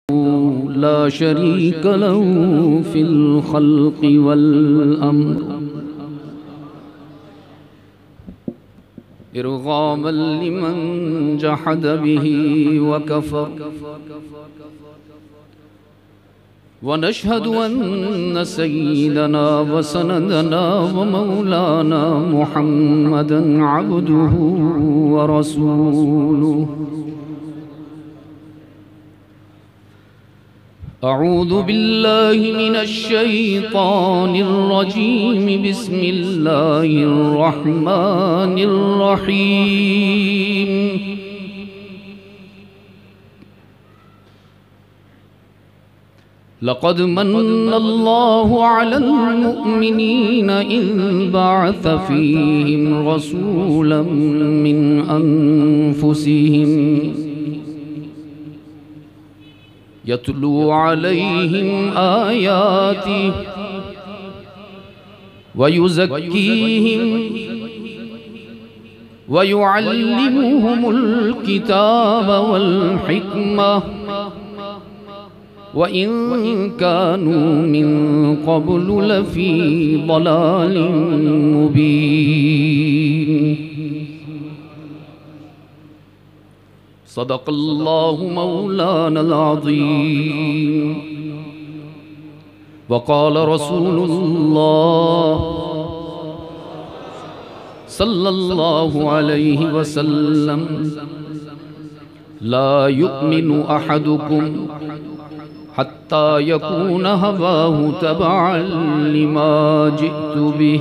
لا شريك له في الخلق والأمر إرغاما لمن جحد به وكفر ونشهد أن سيدنا وسندنا ومولانا محمدا عبده ورسوله أعوذ بالله من الشيطان الرجيم بسم الله الرحمن الرحيم لقد من الله على المؤمنين إذ بعث فيهم رسولا من أنفسهم يتلو عليهم آياته ويزكيهم ويعلمهم الكتاب والحكمة وإن كانوا من قبل لفي ضلال مبين صدق الله مولانا العظيم وقال رسول الله صلى الله عليه وسلم لا يؤمن أحدكم حتى يكون هواه تبعا لما جئت به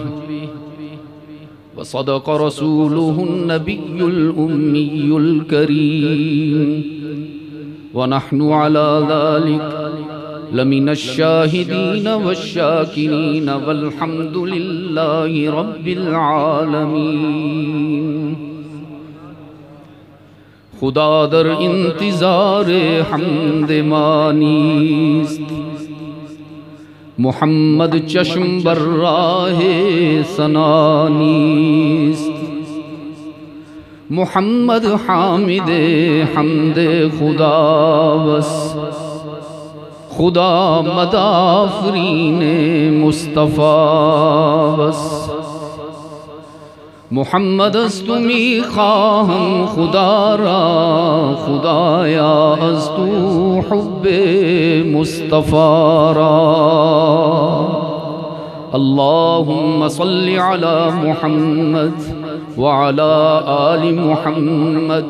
وصدق رسوله النبي الأمي الكريم ونحن على ذلك لمن الشاهدين والشاكرين والحمد لله رب العالمين خدا در انتظار حمد مانیست محمد چشم بر راہ ثنا نیست محمد حامد حمد خدا بس خدا مدافرین مصطفیٰ بس محمد از تو می خواهم خدا را خدایا از تو حب مصطفی را اللهم صل على محمد وعلى آل محمد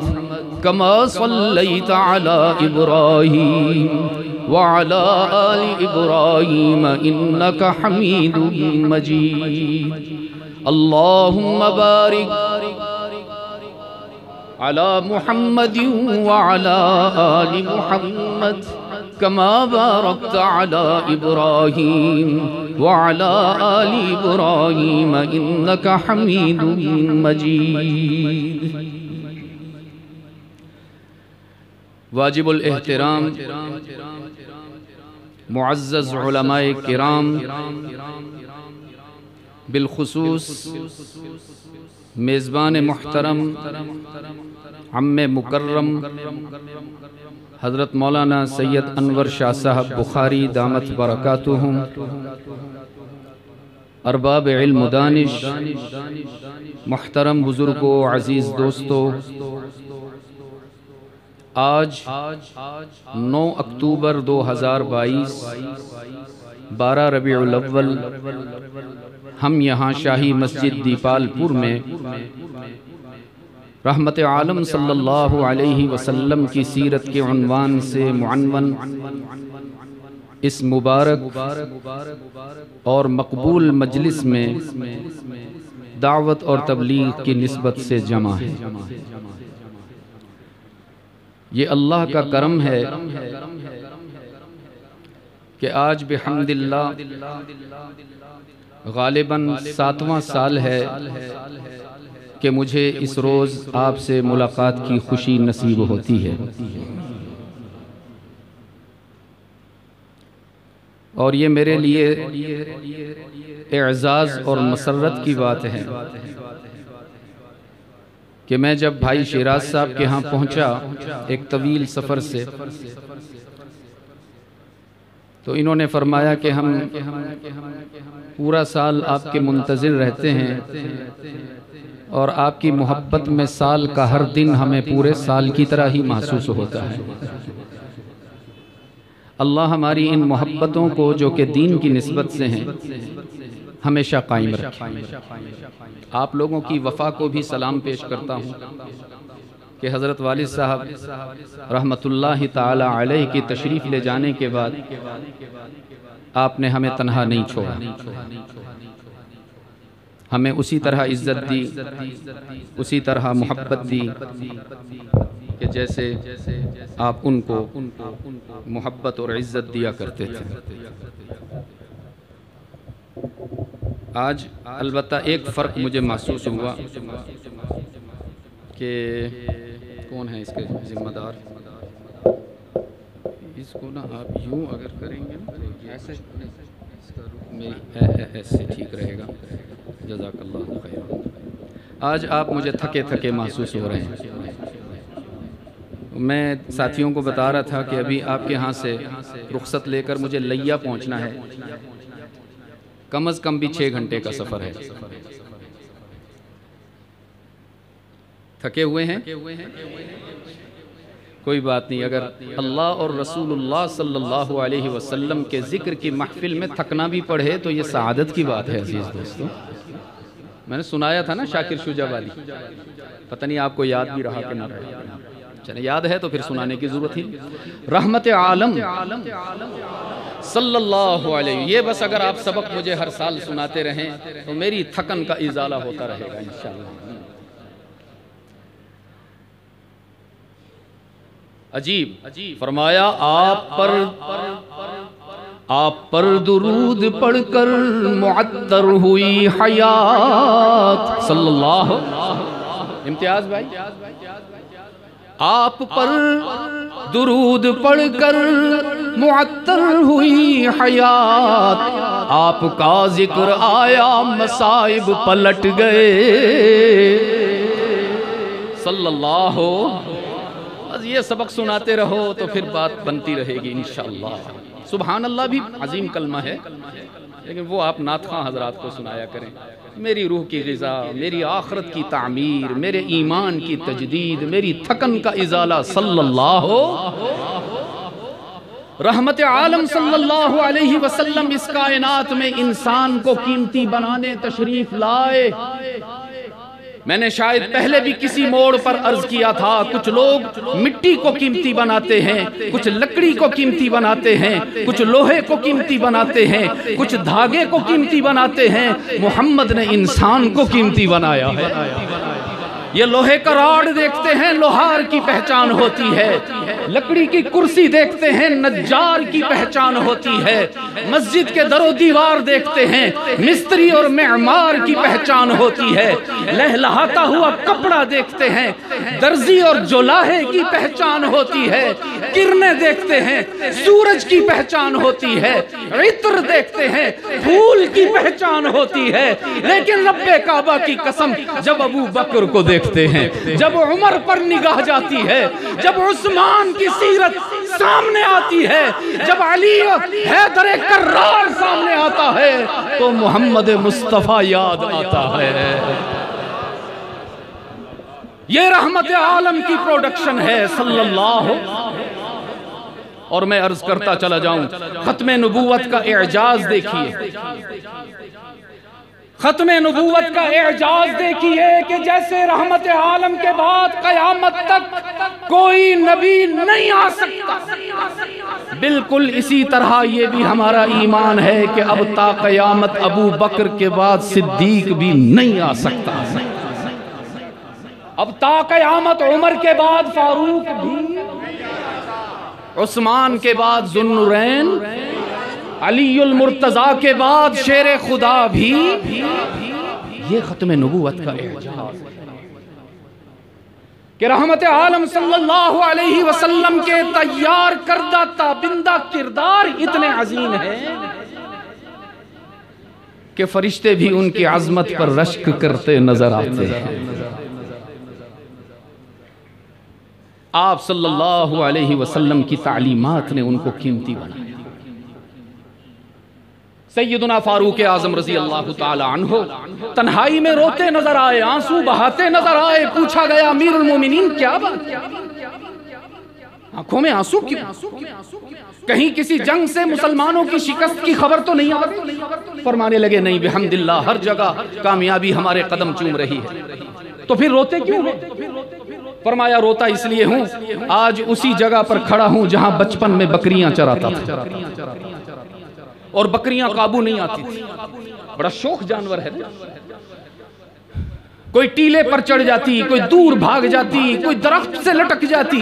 كما صليت على إبراهيم وعلى آل إبراهيم إنك حميد مجيد اللهم بارك على محمد وعلى آل محمد كما باركت على إبراهيم وعلى آل إبراهيم إنك حميد مجيد واجب الاحترام معزز علماء کرام بالخصوص میزبان محترم عم مکرم حضرت مولانا سید انور شاہ صاحب بخاری دامت برکاتہم ارباب علم و دانش محترم بزرگوں عزیز دوستوں آج 9 اکتوبر 2022 12 ربیع الاول ہم یہاں شاہی مسجد دیپال پور میں رحمت عالم صلی اللہ علیہ وسلم کی سیرت کے عنوان سے معنون اس مبارک اور مقبول مجلس میں دعوت اور تبلیغ کی نسبت سے جمع ہے یہ اللہ کا کرم ہے کہ آج بحمد اللہ غالباً 7واں سال ہے کہ مجھے اس روز آپ سے ملاقات کی خوشی نصیب ہوتی ہے اور یہ میرے لیے اعزاز اور مسرت کی بات ہے کہ میں جب بھائی شیراز صاحب کے ہاں پہنچا ایک طویل سفر سے تو انہوں نے فرمایا کہ ہم پورا سال آپ کے منتظر رہتے ہیں اور آپ کی محبت میں سال کا ہر دن ہمیں پورے سال کی طرح ہی محسوس ہوتا ہے۔ اللہ ہماری ان محبتوں کو جو کہ دین کی نسبت سے ہیں ہمیشہ قائم رکھے۔ آپ لوگوں کی وفا کو بھی سلام پیش کرتا ہوں کہ حضرت والد صاحب رحمت اللہ تعالی علیہ کی تشریف لے جانے کے بعد آپ نے ہمیں تنہا نہیں چھوڑا، ہمیں اسی طرح عزت دی، اسی طرح محبت دی کہ جیسے آپ ان کو محبت اور عزت دیا کرتے تھے۔ آج البتہ ایک فرق مجھے محسوس ہوا کہ کون ہے اس کے ذمہ دار، اس کو نا آپ یوں اگر کریں گے نا ایسے ایسے ٹھیک رہے گا۔ جزاک اللہ خیر۔ آج آپ مجھے تھکے تھکے محسوس ہو رہے ہیں۔ میں ساتھیوں کو بتا رہا تھا کہ ابھی آپ کے ہاں سے رخصت لے کر مجھے لیا پہنچنا ہے، کم از کم بھی 6 گھنٹے کا سفر ہے۔ تھکے ہوئے ہیں؟ کوئی بات نہیں، اگر اللہ اور رسول اللہ صلی اللہ علیہ وسلم کے ذکر کی محفل میں تھکنا بھی پڑے تو یہ سعادت کی بات ہے عزیز دوستو۔ میں نے سنایا تھا نا شاکر شجاع والی، پتہ نہیں آپ کو یاد بھی رہا کہ نہ رہا، چلے یاد ہے تو پھر سنانے کی ضرورت ہی۔ رحمت عالم صلی اللہ علیہ، یہ بس اگر آپ سبق مجھے ہر سال سناتے رہیں تو میری تھکن کا ازالہ ہوتا رہے گا انشاءاللہ۔ عجیب فرمایا آپ پر درود پڑھ کر معطر ہوئی حیات صلی اللہ۔ امتیاز بھائی، آپ پر درود پڑھ کر معطر ہوئی حیات، آپ کا ذکر آیا مصائب پلٹ گئے صلی اللہ۔ یہ سبق سناتے رہو تو پھر بات بنتی رہے گی انشاءاللہ۔ سبحان اللہ بھی عظیم کلمہ ہے، لیکن وہ آپ ناطخواں حضرات کو سنایا کریں۔ میری روح کی غذا، میری آخرت کی تعمیر، میرے ایمان کی تجدید، میری تھکن کا ازالہ صلی اللہ۔ رحمت عالم صلی اللہ علیہ وسلم اس کائنات میں انسان کو قیمتی بنانے تشریف لائے۔ میں نے شاید پہلے بھی کسی موڑ پر عرض کیا تھا، کچھ لوگ مٹی کو قیمتی بناتے ہیں، کچھ لکڑی کو قیمتی بناتے ہیں، کچھ لوہے کو قیمتی بناتے ہیں، کچھ دھاگے کو قیمتی بناتے ہیں۔ محمد نے انسان کو قیمتی بنایا ہے۔ یہ لوہے کا راڈ دیکھتے ہیں، لوہار کی پہچان ہوتی ہے۔ لکڑی کی کرسی دیکھتے ہیں، نجار کی پہچان ہوتی ہے۔ مسجد کے در و دیوار دیکھتے ہیں، مستری اور معمار کی پہچان ہوتی ہے۔ لہلہاتا ہوا کپڑا دیکھتے ہیں، درزی اور جولاہے کی پہچان ہوتی ہے۔ کرنیں دیکھتے ہیں، سورج کی پہچان ہوتی ہے۔ عطر دیکھتے ہیں، پھول کی پہچان ہوتی ہے۔ لیکن رب کعبہ کی قسم، جب ابو بکر کو دیکھتے ہیں، جب عمر پر نگاہ جاتی ہے، جب عثمان کی سیرت سامنے آتی ہے، جب علی حیدر کرار سامنے آتا ہے تو محمد مصطفیٰ یاد آتا ہے۔ یہ رحمت عالم کی پروڈکشن ہے صلی اللہ۔ اور میں عرض کرتا چلا جاؤں، ختم نبوت کا اعجاز دیکھیے، ختم نبوت کا اعجاز دیکھیے کہ جیسے رحمت عالم کے بعد قیامت تک کوئی نبی نہیں آ سکتا، بالکل اسی طرح یہ بھی ہمارا ایمان ہے کہ اب تا قیامت ابو بکر کے بعد صدیق بھی نہیں آ سکتا، اب تا قیامت عمر کے بعد فاروق بھی، عثمان کے بعد ذوالنورین، علی المرتضیٰ کے بعد شیر خدا بھی۔ یہ ختم نبوت کا اعجاز کہ رحمت عالم صلی اللہ علیہ وسلم کے تیار کردہ تابندہ کردار اتنے عظیم ہیں کہ فرشتے بھی ان کی عظمت پر رشک کرتے نظر آتے ہیں۔ آپ صلی اللہ علیہ وسلم کی تعلیمات نے ان کو قیمتی بنایا۔ سیدنا فاروق اعظم رضی اللہ تعالی عنہ تنہائی میں روتے نظر آئے، آنسو بہاتے نظر آئے. پوچھا گیا امیر المومنین کیا بات، آنکھوں میں آنسو کیوں؟ کہیں کسی جنگ سے مسلمانوں کی شکست کی خبر تو نہیں آ گئی؟ فرمانے لگے نہیں بحمداللہ ہر جگہ کامیابی ہمارے قدم چوم رہی ہے. تو پھر روتے کیوں ہو؟ فرمایا روتا اس لیے ہوں آج اسی جگہ پر کھڑا ہوں جہاں بچپن میں بکریاں چراتا تھا اور بکریاں قابو نہیں آتی تھی. بڑا شوخ جانور ہے، کوئی ٹیلے پر چڑھ جاتی، کوئی دور بھاگ جاتی، کوئی درخت سے لٹک جاتی،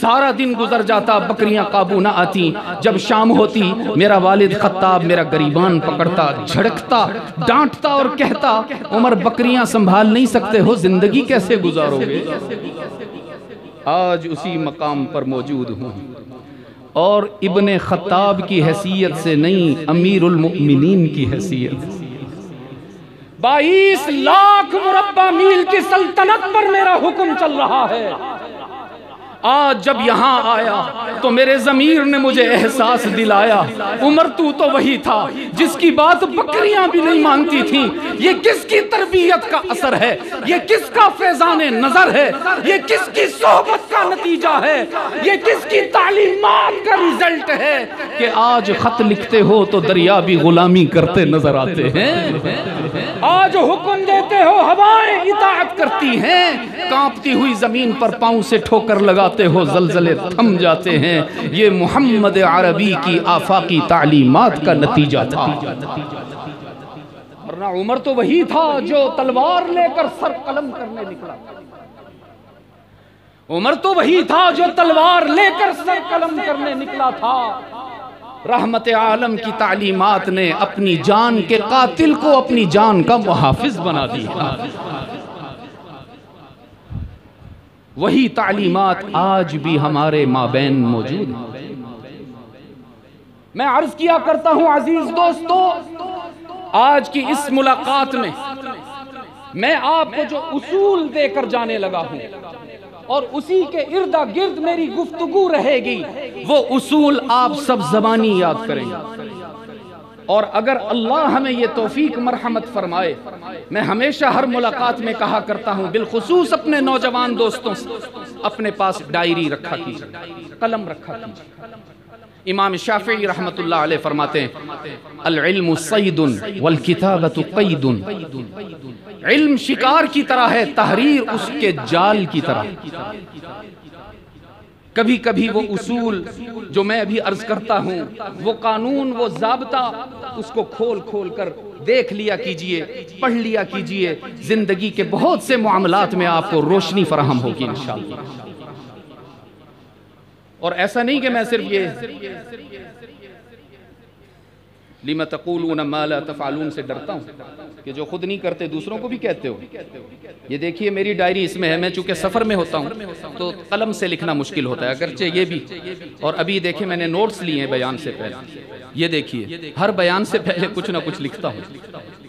سارا دن گزر جاتا، بکریاں قابو نہ آتی. جب شام ہوتی میرا والد خطاب میرا گریبان پکڑتا، جھڑکتا، ڈانٹتا اور کہتا عمر بکریاں سنبھال نہیں سکتے ہو، زندگی کیسے گزارو گے؟ آج اسی مقام پر موجود ہوں اور ابن خطاب کی حیثیت سے نہیں، امیر المؤمنین کی حیثیت سے. 22 لاکھ مربع میل کی سلطنت پر میرا حکم چل رہا ہے. آج جب یہاں آیا تو میرے ضمیر نے مجھے احساس دلایا عمر تو وہی تھا جس کی بات بکریاں بھی نہیں مانتی تھیں. یہ کس کی تربیت کا اثر ہے؟ یہ کس کا فیضان نظر ہے؟ یہ کس کی صحبت کا نتیجہ ہے؟ یہ کس کی تعلیمات کا رزلٹ ہے کہ آج خط لکھتے ہو تو دریا بھی غلامی کرتے نظر آتے ہیں؟ آج حکم دیتے ہو ہوائیں اطاعت کرتی ہیں، کانپتی ہوئی زمین پر پاؤں سے ٹھوکر لگاتے ہو زلزلے تھم جاتے ہیں. یہ محمد عربی کی آفاقی تعلیمات کا نتیجہ تھا. ورنہ عمر تو وہی تھا جو تلوار لے کر سر قلم کرنے نکلا. عمر تو وہی تھا جو تلوار لے کر سر قلم کرنے نکلا تھا. رحمت عالم کی تعلیمات نے اپنی جان کے قاتل کو اپنی جان کا محافظ بنا دیا. وہی تعلیمات آج بھی ہمارے مابین موجود ہیں. میں عرض کیا کرتا ہوں عزیز دوستو، آج کی اس ملاقات میں میں آپ کو جو اصول دے کر جانے لگا ہوں اور اسی کے ارد گرد میری گفتگو رہے گی، وہ اصول آپ سب زبانی یاد کریں گے. اور اگر اللہ ہمیں یہ توفیق مرحمت فرمائے، میں ہمیشہ ہر ملاقات میں کہا کرتا ہوں، بالخصوص اپنے نوجوان دوستوں سے اپنے پاس ڈائری رکھا کیجیے، قلم رکھا کیجیے. امام شافعی رحمت اللہ علیہ فرماتے ہیں العلم صید والکتابۃ قید. علم شکار کی طرح ہے، تحریر اس کے جال کی طرح. کبھی کبھی وہ اصول جو میں ابھی عرض کرتا ہوں، وہ قانون، وہ ضابطہ، اس کو کھول کھول کر دیکھ لیا کیجئے، پڑھ لیا کیجئے. زندگی کے بہت سے معاملات میں آپ کو روشنی فراہم ہوگی انشاءاللہ. اور ایسا نہیں کہ میں صرف یہ لِمَ تَقُولُونَ مَا لَا تَفْعَلُونَ سے ڈرتا ہوں کہ جو خود نہیں کرتے دوسروں کو بھی کہتے ہو. یہ دیکھیے میری ڈائری اس میں ہے. میں چونکہ سفر میں ہوتا ہوں تو قلم سے لکھنا مشکل ہوتا ہے، اگرچہ یہ بھی. اور ابھی دیکھیں میں نے نوٹس لیے ہیں بیان سے پہلے. یہ دیکھیے ہر بیان سے پہلے کچھ نہ کچھ لکھتا ہوں.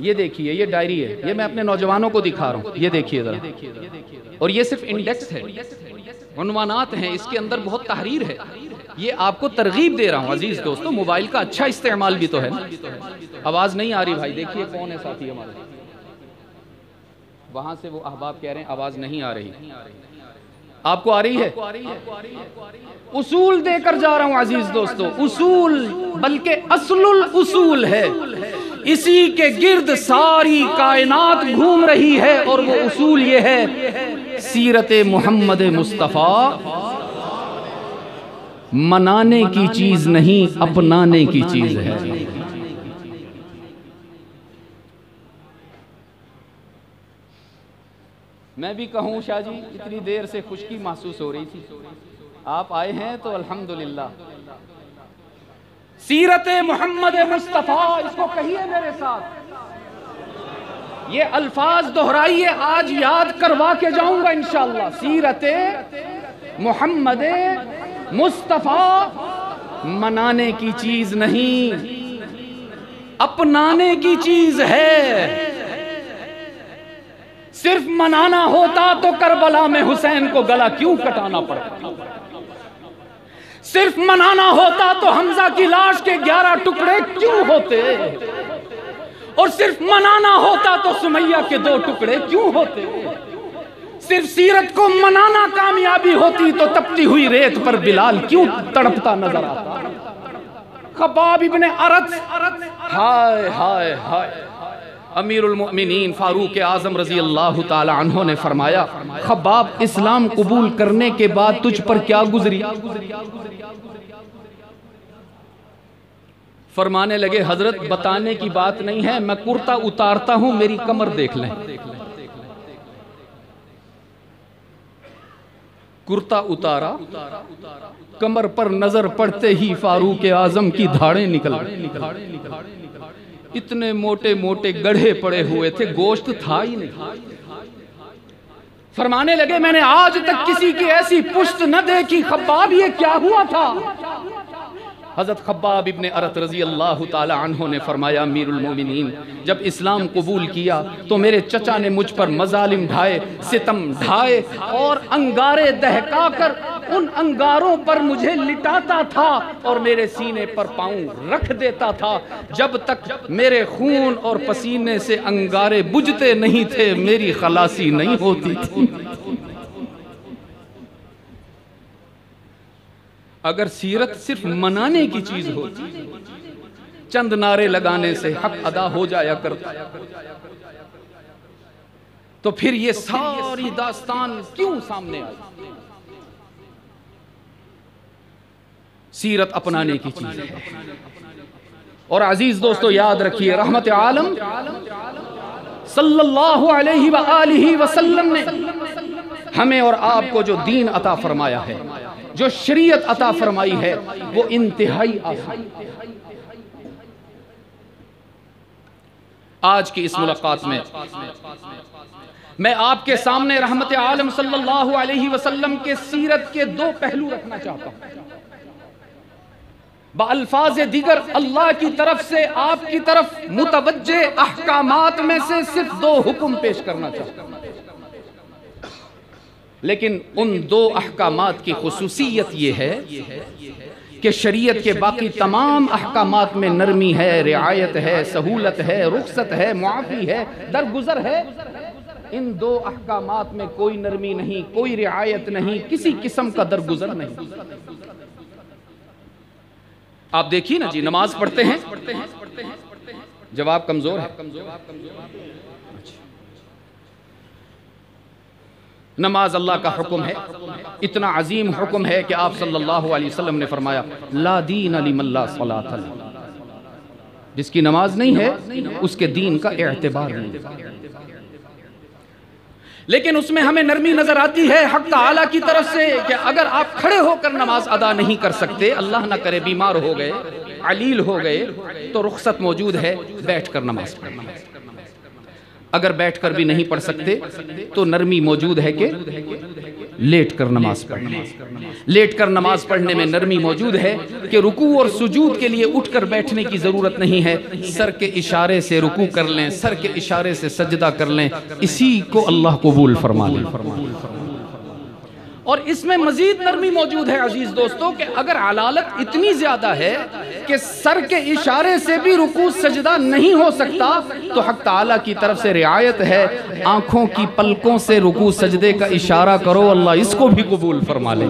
یہ دیکھیے یہ ڈائری ہے، یہ میں اپنے نوجوانوں کو دکھا رہا ہوں. یہ دیکھیے ذرا. اور یہ صرف انڈیکس ہے، عنوانات ہیں، اس کے اندر بہت تحریر ہے. یہ آپ کو ترغیب دے رہا ہوں عزیز دوستو. موبائل کا اچھا استعمال بھی تو ہے. آواز نہیں آ رہی بھائی؟ دیکھیے کون ہے ساتھی ہمارے وہاں سے، وہ احباب کہہ رہے ہیں آواز نہیں آ رہی. آپ کو آ رہی ہے؟ اصول دے کر جا رہا ہوں عزیز دوستو. اصول بلکہ اصل الاصول ہے، اسی کے گرد ساری کائنات گھوم رہی ہے. اور وہ اصول یہ ہے، سیرت محمد مصطفیٰ منانے کی چیز نہیں، اپنانے کی چیز ہے. میں بھی کہوں شاہ جی اتنی دیر سے خشکی محسوس ہو رہی تھی، آپ آئے ہیں تو الحمدللہ. سیرت محمد مصطفیٰ، اس کو کہیے میرے ساتھ. یہ الفاظ دہرائیے، آج یاد کروا کے جاؤں گا انشاءاللہ. سیرت محمد مصطفیٰ منانے کی چیز نہیں، اپنانے کی چیز ہے. صرف منانا ہوتا تو کربلا میں حسین کو گلا کیوں کٹانا پڑتا؟ صرف منانا ہوتا تو حمزہ کی لاش کے 11 ٹکڑے کیوں ہوتے؟ اور صرف منانا ہوتا تو سمیہ کے 2 ٹکڑے کیوں ہوتے؟ صرف سیرت کو منانا کامیابی ہوتی تو تپتی ہوئی ریت پر بلال کیوں تڑپتا نظر آتا؟ خباب ابن ارت، ہائے ہائے ہائے، امیر المؤمنین فاروق اعظم رضی اللہ تعالی عنہ نے فرمایا، خباب اسلام قبول کرنے کے بعد تجھ پر کیا گزری؟ فرمانے لگے حضرت بتانے کی بات نہیں ہے، میں کرتا اتارتا ہوں میری کمر دیکھ لیں۔ کرتا اتارا، کمر پر نظر پڑتے ہی فاروق اعظم کی دھاڑیں نکل گئی۔ اتنے موٹے موٹے گڑھے پڑے ہوئے تھے، گوشت تھا ہی نہیں۔ فرمانے لگے میں نے آج تک کسی کی ایسی پشت نہ دیکھی، خباب یہ کیا ہوا تھا؟ حضرت خباب ابن ارت رضی اللہ تعالی عنہ نے فرمایا، امیر المومنین جب اسلام قبول کیا تو میرے چچا نے مجھ پر مظالم ڈھائے، ستم ڈھائے اور انگارے دہکا کر ان انگاروں پر مجھے لٹاتا تھا اور میرے سینے پر پاؤں رکھ دیتا تھا۔ جب تک میرے خون اور پسینے سے انگارے بجھتے نہیں تھے میری خلاصی نہیں ہوتی تھی۔ اگر سیرت صرف منانے کی چیز ہوتی، چند نعرے لگانے سے حق ادا ہو جایا کرتا، تو پھر یہ ساری داستان کیوں سامنے آئی؟ سیرت اپنانے کی چیز ہے۔ اور عزیز دوستو یاد رکھیے، رحمت عالم صلی اللہ علیہ وآلہ وسلم نے ہمیں اور آپ کو جو دین عطا فرمایا ہے، جو شریعت عطا فرمائی ہے، وہ انتہائی آسان۔ آج کی اس ملاقات میں آپ کے سامنے رحمت عالم صلی اللہ علیہ وسلم کے سیرت کے 2 پہلو رکھنا چاہتا ہوں۔ بألفاظ دیگر اللہ کی طرف سے آپ کی طرف متوجہ احکامات میں سے صرف 2 حکم پیش کرنا چاہتا ہوں، لیکن ان 2 احکامات کی خصوصیت یہ ہے کہ شریعت کے باقی تمام احکامات میں نرمی ہے، رعایت ہے، سہولت ہے، رخصت ہے، معافی ہے، درگزر ہے۔ ان 2 احکامات میں کوئی نرمی نہیں، کوئی رعایت نہیں، کسی قسم کا درگزر نہیں۔ آپ دیکھیے نا جی، نماز پڑھتے ہیں، جواب کمزور ہے۔ نماز اللہ کا حکم ہے، اتنا عظیم حکم ہے کہ آپ صلی اللہ علیہ وسلم نے فرمایا لا دین لمن لا صلاۃ له، جس کی نماز نہیں ہے اس کے دین کا اعتبار نہیں۔ لیکن اس میں ہمیں نرمی نظر آتی ہے حق تعالیٰ کی طرف سے کہ اگر آپ کھڑے ہو کر نماز ادا نہیں کر سکتے، اللہ نہ کرے بیمار ہو گئے، علیل ہو گئے، تو رخصت موجود ہے، بیٹھ کر نماز پڑھنا۔ اگر بیٹھ کر بھی نہیں پڑھ سکتے تو نرمی موجود ہے کہ لیٹ کر نماز پڑھنا۔ لیٹ کر نماز پڑھنے میں نرمی موجود ہے کہ رکوع اور سجود کے لیے اٹھ کر بیٹھنے کی ضرورت نہیں ہے، سر کے اشارے سے رکوع کر لیں، سر کے اشارے سے سجدہ کر لیں، اسی کو اللہ قبول فرما لیں۔ اور اس میں مزید نرمی موجود ہے عزیز دوستو کہ اگر علالت اتنی زیادہ ہے کہ سر کے اشارے سے بھی رکوع سجدہ نہیں ہو سکتا، تو حق تعالیٰ کی طرف سے رعایت ہے، آنکھوں کی پلکوں سے رکوع سجدے کا اشارہ کرو، اللہ اس کو بھی قبول فرما لے۔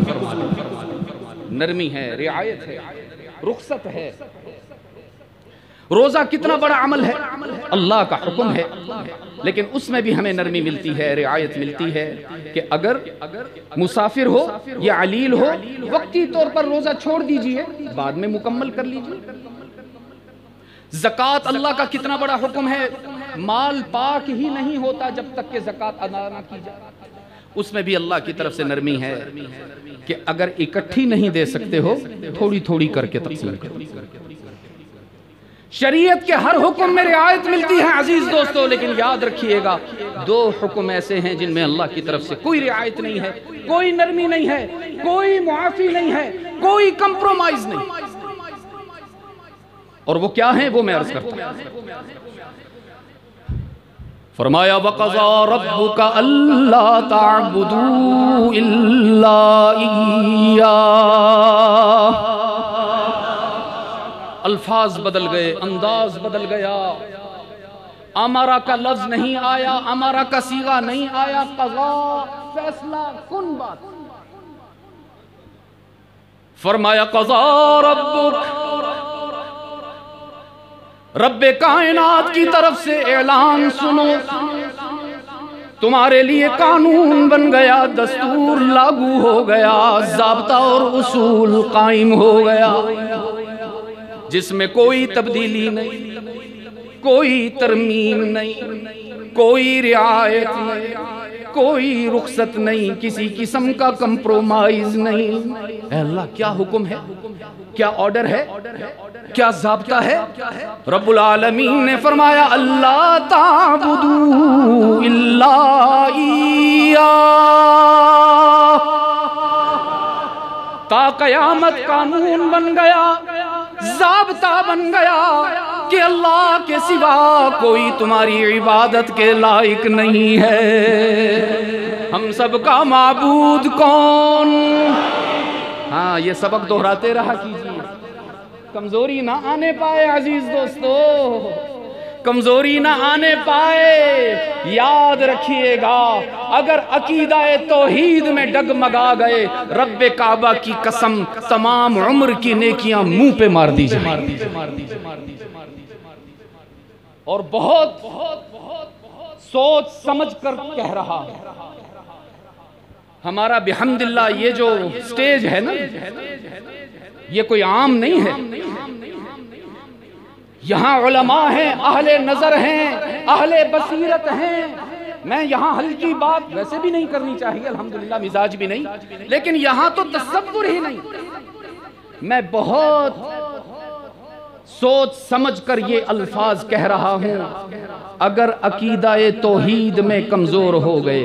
نرمی ہے، رعایت ہے، رخصت ہے۔ روزہ کتنا بڑا عمل ہے، اللہ کا حکم ہے، لیکن اس میں بھی ہمیں نرمی ملتی ہے، رعایت ملتی ہے کہ اگر مسافر ہو یا علیل ہو، وقتی طور پر روزہ چھوڑ دیجئے، بعد میں مکمل کر لیجئے۔ زکوٰۃ اللہ کا کتنا بڑا حکم ہے، مال پاک ہی نہیں ہوتا جب تک کہ زکوٰۃ ادا نہ کی جائے۔ اس میں بھی اللہ کی طرف سے نرمی ہے کہ اگر اکٹھی نہیں دے سکتے ہو، تھوڑی تھوڑی کر کے تقسیم کرو۔ شریعت کے ہر حکم میں رعایت ملتی ہے عزیز دوستو، لیکن یاد رکھیے گا 2 حکم ایسے ہیں جن میں اللہ کی طرف سے کوئی رعایت نہیں ہے، کوئی نرمی نہیں ہے، کوئی معافی نہیں ہے، کوئی کمپرومائز نہیں۔ اور وہ کیا ہیں وہ میں عرض کرتا ہوں۔ فرمایا وَقَضَىٰ رَبُّكَ أَلَّا تَعْبُدُوا إِلَّا إِيَّاهُ۔ الفاظ بدل گئے، انداز بدل گیا، امرا کا لفظ نہیں آیا، امرا کا صیغہ نہیں آیا، قضا فیصلہ کن بات. فرمایا قضا ربک، رب کائنات کی طرف سے اعلان سنو، تمہارے لیے قانون بن گیا، دستور لاگو ہو گیا، ضابطہ اور اصول قائم ہو گیا، جس میں کوئی تبدیلی نہیں، کوئی ترمیم نہیں، کوئی رعایت نہیں، کوئی رخصت نہیں، کسی قسم کا کمپرومائز نہیں. اے اللہ کیا حکم ہے، کیا آرڈر ہے، کیا ضابطہ ہے؟ رب العالمین نے فرمایا اللہ تعبدوا الا ایاہ. تا قیامت قانون بن گیا، ضابطہ بن گیا کہ اللہ کے سوا کوئی تمہاری عبادت کے لائق نہیں ہے. ہم سب کا معبود کون؟ ہاں یہ سبق دہراتے رہا کیجیے، کمزوری نہ آنے پائے عزیز دوستو، کمزوری نہ آنے پائے. یاد رکھیے گا اگر عقیدہ توحید میں ڈگمگا گئے، رب کعبہ کی قسم تمام عمر کی نیکیاں منہ پہ مار دی جائیں. اور بہت سوچ سمجھ کر کہہ رہا ہوں. ہمارا بحمداللہ یہ جو سٹیج ہے نا، یہ کوئی عام نہیں ہے. یہاں علماء ہیں، اہل نظر ہیں، اہل بصیرت ہیں. میں یہاں ہلکی بات ویسے بھی نہیں کرنی چاہیے، الحمدللہ مزاج بھی نہیں، لیکن یہاں تو تصور ہی نہیں. میں بہت سوچ سمجھ کر یہ الفاظ کہہ رہا ہوں. اگر عقیدہ توحید میں کمزور ہو گئے،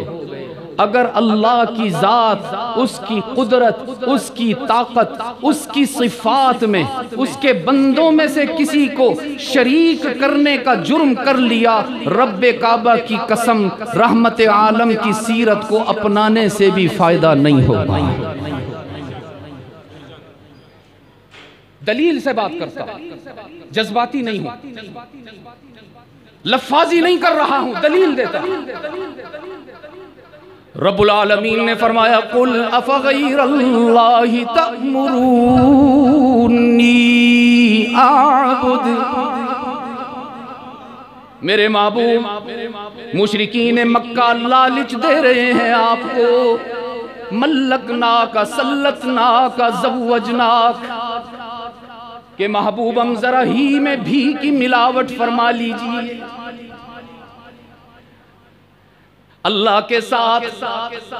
اگر اللہ کی ذات، اس کی قدرت، اس کی طاقت، اس کی صفات میں اس کے بندوں میں سے کسی کو شریک کرنے کا جرم کر لیا، رب کعبہ کی قسم رحمت عالم کی سیرت کو اپنانے سے بھی فائدہ نہیں ہوگا. دلیل سے بات کرتا ہوں، جذباتی نہیں ہوں، لفاظی نہیں کر رہا ہوں، دلیل دیتا ہوں. رب العالمین نے فرمایا قل افغیر اللہ تأمرونی اعبد. میرے محبوب، مشرکین مکہ لالچ دے رہے ہیں آپ کو، ملکناک سلطناک زوجناک، کہ محبوب ہم ذرا ہی میں بھی کی ملاوٹ فرما لیجئے، اللہ کے ساتھ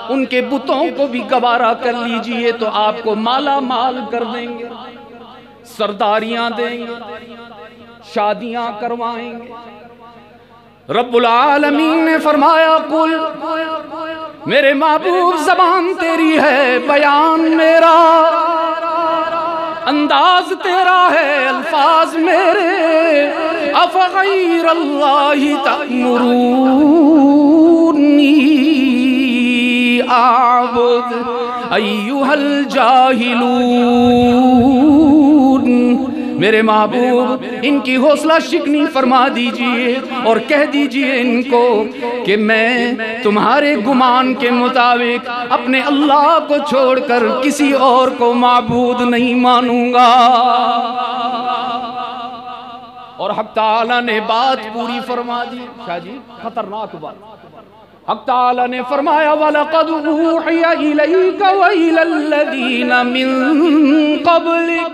ان کے بتوں کو بھی گوارا کر لیجئے تو آپ کو مالا مال کر دیں گے، سرداریاں دیں گے، شادیاں کروائیں گے. رب العالمین نے فرمایا قل، میرے محبوب زبان تیری ہے، بیان میرا، انداز تیرا ہے، الفاظ میرے. افغیر اللہ تأمرونی اعبد ایھا الجاہلون. میرے محبوب ان کی حوصلہ شکنی فرما دیجئے اور کہہ دیجئے ان کو کہ میں تمہارے گمان کے مطابق اپنے اللہ کو چھوڑ کر کسی اور کو معبود نہیں مانوں گا. اور حق تعالیٰ نے بات پوری فرما دی. شاہ جی خطرناک بات. حق تعالیٰ نے فرمایا وَلَقَدْ أُوحِيَ إِلَيْكَ وَإِلَى الَّذِينَ مِن قَبْلِكَ.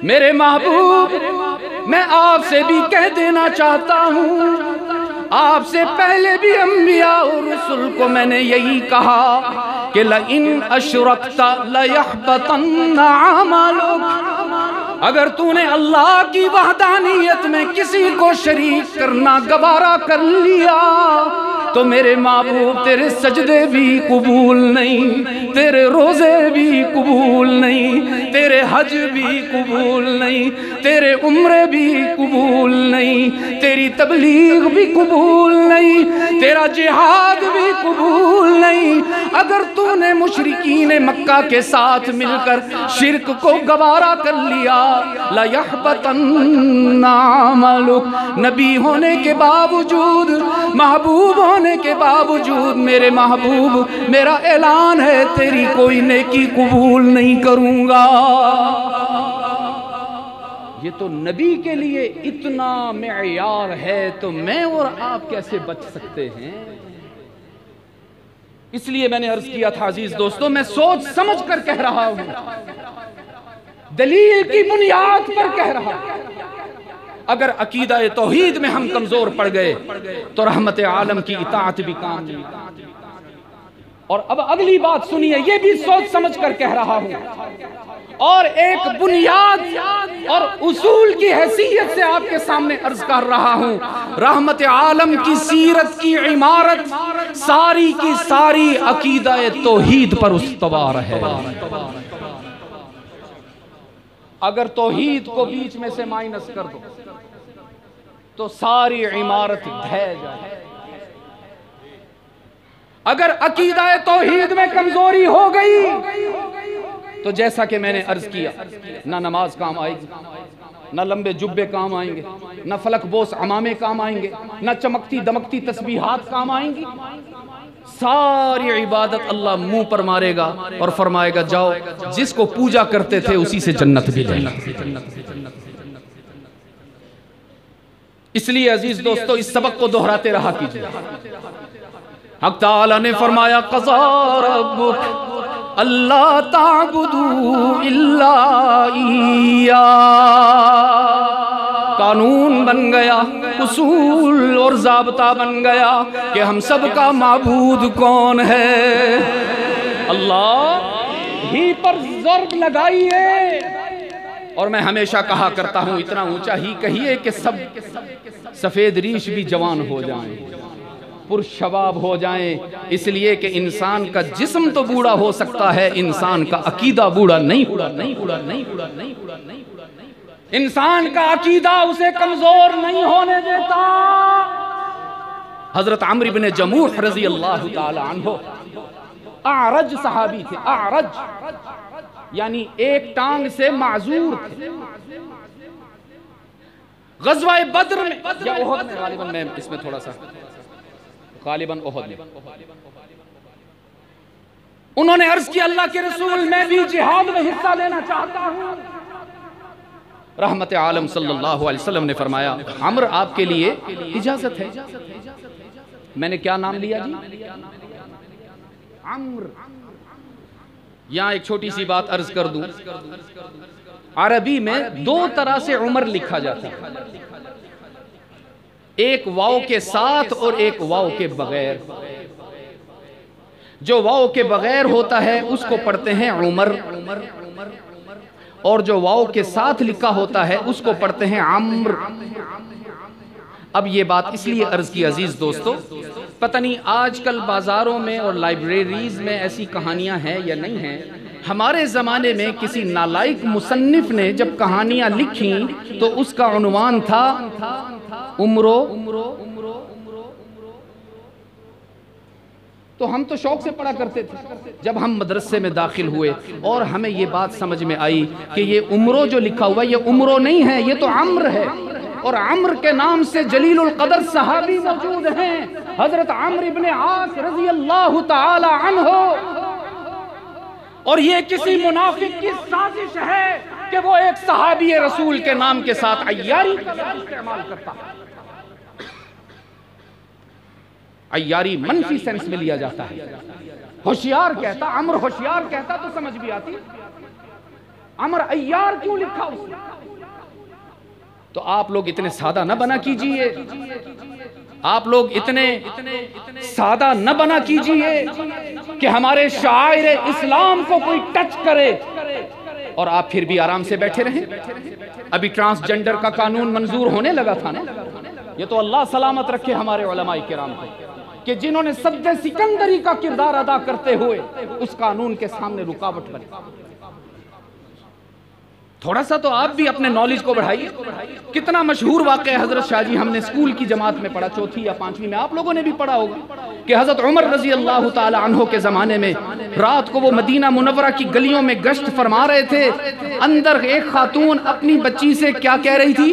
میرے محبوب میں آپ سے بھی کہہ دینا چاہتا ہوں، آپ سے پہلے بھی انبیاء اور رسل کو میں نے یہی کہا کہ لَإِنْ أَشْرَكْتَ لَيَحْبَطَنَّ عَمَلُكَ. اگر تو نے اللہ کی وحدانیت میں کسی کو شریک کرنا گوارا کر لیا تو میرے محبوب تیرے سجدے بھی قبول نہیں، تیرے روزے بھی قبول نہیں، تیرے حج بھی قبول نہیں، تیرے عمرے بھی قبول نہیں، تیری تبلیغ بھی قبول نہیں، تیرا جہاد بھی قبول نہیں۔ اگر تو نے مشرکین مکہ کے ساتھ مل کر شرک کو گوارا کر لیا، لَيَحْبَطَنَّ عَمَلُكَ، نبی ہونے کے باوجود، محبوب ہونے کے باوجود میرے محبوب میرا اعلان ہے تیری کوئی نیکی قبول نہیں کروں گا۔ یہ تو نبی کے لیے اتنا معیار ہے تو میں اور آپ کیسے بچ سکتے ہیں؟ اس لیے میں نے عرض کیا تھا عزیز دوستو، میں سوچ سمجھ کر کہہ رہا ہوں، دلیل کی بنیاد پر کہہ رہا ہوں۔ اگر عقیدہ توحید میں ہم کمزور پڑ گئے تو رحمت عالم کی اطاعت بھی کام نہیں۔ اور اب اگلی بات سنیے، یہ بھی سوچ سمجھ کر کہہ رہا ہوں، اور ایک بنیاد اور اصول کی حیثیت سے آپ کے سامنے عرض کر رہا ہوں۔ رحمت عالم کی سیرت کی عمارت ساری کی ساری عقیدہ توحید پر استوار ہے۔ اگر توحید کو بیچ میں سے مائنس کر دو تو ساری عمارت ڈھہ جائے۔ اگر عقیدہ توحید میں کمزوری ہو گئی تو جیسا کہ میں نے عرض کیا، نہ نماز کام آئے گی، نہ لمبے جبے کام آئیں گے، نہ فلک بوس عمامے کام آئیں گے، نہ چمکتی دمکتی تسبیحات کام آئیں گی۔ ساری عبادت اللہ منہ پر مارے گا اور فرمائے گا جاؤ، جس کو پوجا کرتے تھے اسی سے جنت بھی لے۔ اس لیے عزیز دوستو اس سبق کو دہراتے رہا کیجئے۔ حق تعالی نے فرمایا قضا ربک اللہ تعبدوا الا ایہ، قانون بن گیا، اصول اور ضابطہ بن گیا کہ ہم سب کا معبود کون ہے؟ اللہ ہی پر ضرب لگائیے۔ اور میں ہمیشہ کہا کرتا ہوں، اتنا اونچا ہی کہیے کہ سب سفید ریش بھی جوان ہو جائیں، پرشباب ہو جائیں، اس لیے کہ انسان کا جسم تو بوڑھا ہو سکتا ہے، انسان کا عقیدہ بوڑھا نہیں ہوتا۔ انسان کا عقیدہ اسے کمزور نہیں ہونے دیتا۔ حضرت عمرو بن جموح رضی اللہ تعالی عنہ اعرج صحابی تھے، اعرج یعنی ایک ٹانگ سے معذور تھے۔ غزوہ بدر میں یا احد میں، غالباً میں اس میں تھوڑا سا غالباً احد میں، انہوں نے عرض کیا اللہ کے رسول میں بھی جہاد میں حصہ لینا چاہتا ہوں۔ رحمت عالم صلی اللہ علیہ وسلم نے فرمایا عمرو آپ کے لیے اجازت ہے۔ میں نے کیا نام لیا جی؟ عمرو۔ یہاں ایک چھوٹی سی بات عرض کر دوں، عربی میں دو طرح سے عمر لکھا جاتا ہے، ایک واو کے ساتھ اور ایک واو کے بغیر۔ جو واو کے بغیر ہوتا ہے اس کو پڑھتے ہیں عمر، اور جو واو کے ساتھ لکھا ہوتا ہے اس کو پڑھتے ہیں عمر۔ اب یہ بات اس لیے عرض کی عزیز دوستو، پتہ نہیں آج کل بازاروں میں اور لائبریریز میں ایسی کہانیاں ہیں یا نہیں ہیں۔ ہمارے زمانے میں کسی نالائق مصنف نے جب کہانیاں لکھیں تو اس کا عنوان تھا عمرو۔ تو ہم تو شوق سے پڑھا کرتے تھے۔ جب ہم مدرسے میں داخل ہوئے اور ہمیں یہ بات سمجھ میں آئی کہ یہ عمرو جو لکھا ہوا ہے یہ عمرو نہیں ہے، یہ تو عمرو ہے، اور عمرو کے نام سے جلیل القدر صحابی موجود ہیں، حضرت عمرو بن عاص رضی اللہ تعالی عنہ۔ اور یہ کسی منافق کی سازش ہے کہ وہ ایک صحابی رسول کے نام کے ساتھ عیاری کا استعمال کرتا ہے۔ عیاری منفی سینس میں لیا جاتا ہے۔ ہوشیار کہتا، عمرو ہوشیار کہتا تو سمجھ بھی آتی، عمرو عیار کیوں لکھا اس نے؟ تو آپ لوگ اتنے سادہ نہ بنا کیجئے، آپ لوگ اتنے سادہ نہ بنا کیجئے کہ ہمارے شاعر اسلام کو کوئی ٹچ کرے اور آپ پھر بھی آرام سے بیٹھے رہیں۔ ابھی ٹرانسجنڈر کا قانون منظور ہونے لگا تھا نا، یہ تو اللہ سلامت رکھے ہمارے علماء کرام کو، کہ جنہوں نے صد سکندری کا کردار ادا کرتے ہوئے اس قانون کے سامنے رکاوٹ بنے. تھوڑا سا تو آپ بھی اپنے نالج کو بڑھائیے. کتنا مشہور واقعہ ہے حضرت شاہ جی، ہم نے اسکول کی جماعت میں پڑھا، چوتھی یا پانچویں میں، آپ لوگوں نے بھی پڑھا ہوگا کہ حضرت عمر رضی اللہ تعالی عنہ کے زمانے میں رات کو وہ مدینہ منورہ کی گلیوں میں گشت فرما رہے تھے. اندر ایک خاتون اپنی بچی سے کیا کہہ رہی تھی؟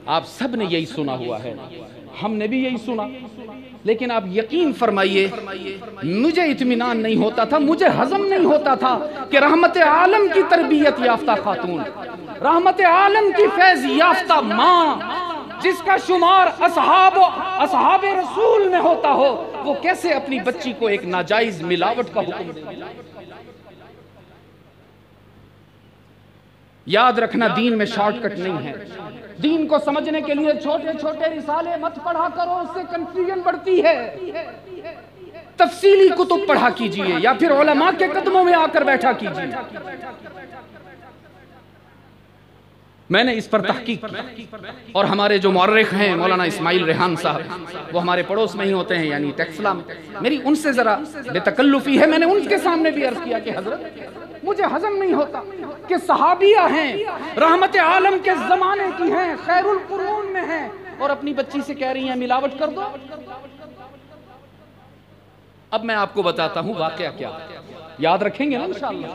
آپ سب نے یہی سنا ہوا ہے، ہم نے بھی یہی سنا، لیکن آپ یقین فرمائیے مجھے اطمینان نہیں ہوتا تھا، مجھے ہضم نہیں ہوتا تھا کہ رحمت عالم کی تربیت یافتہ خاتون، رحمت عالم کی فیض یافتہ ماں، جس کا شمار اصحاب رسول میں ہوتا ہو، وہ کیسے اپنی بچی کو ایک ناجائز ملاوٹ کا حکم دے. یاد رکھنا دین میں شارٹ کٹ نہیں ہے. دین کو سمجھنے کے لیے چھوٹے چھوٹے رسالے مت پڑھا کرو، اس سے کنفیوژن بڑھتی ہے. تفصیلی کتب پڑھا کیجئے یا پھر علماء کے قدموں میں آ کر بیٹھا کیجئے. میں نے اس پر تحقیق کی اور ہمارے جو مورخ ہیں مولانا اسماعیل ریحان صاحب، وہ ہمارے پڑوس میں ہی ہوتے ہیں، یعنی ٹیکسلا میں. میری ان سے ذرا بے تکلفی ہے، میں نے ان کے سامنے بھی عرض کیا کہ حضرت مجھے ہضم نہیں ہوتا کہ صحابیہ ہیں، رحمت عالم کے زمانے کی ہیں، خیر القرون میں ہیں، اور اپنی بچی سے کہہ رہی ہیں ملاوٹ کر دو. اب میں آپ کو بتاتا ہوں واقعہ کیا، یاد رکھیں گے نا انشاءاللہ.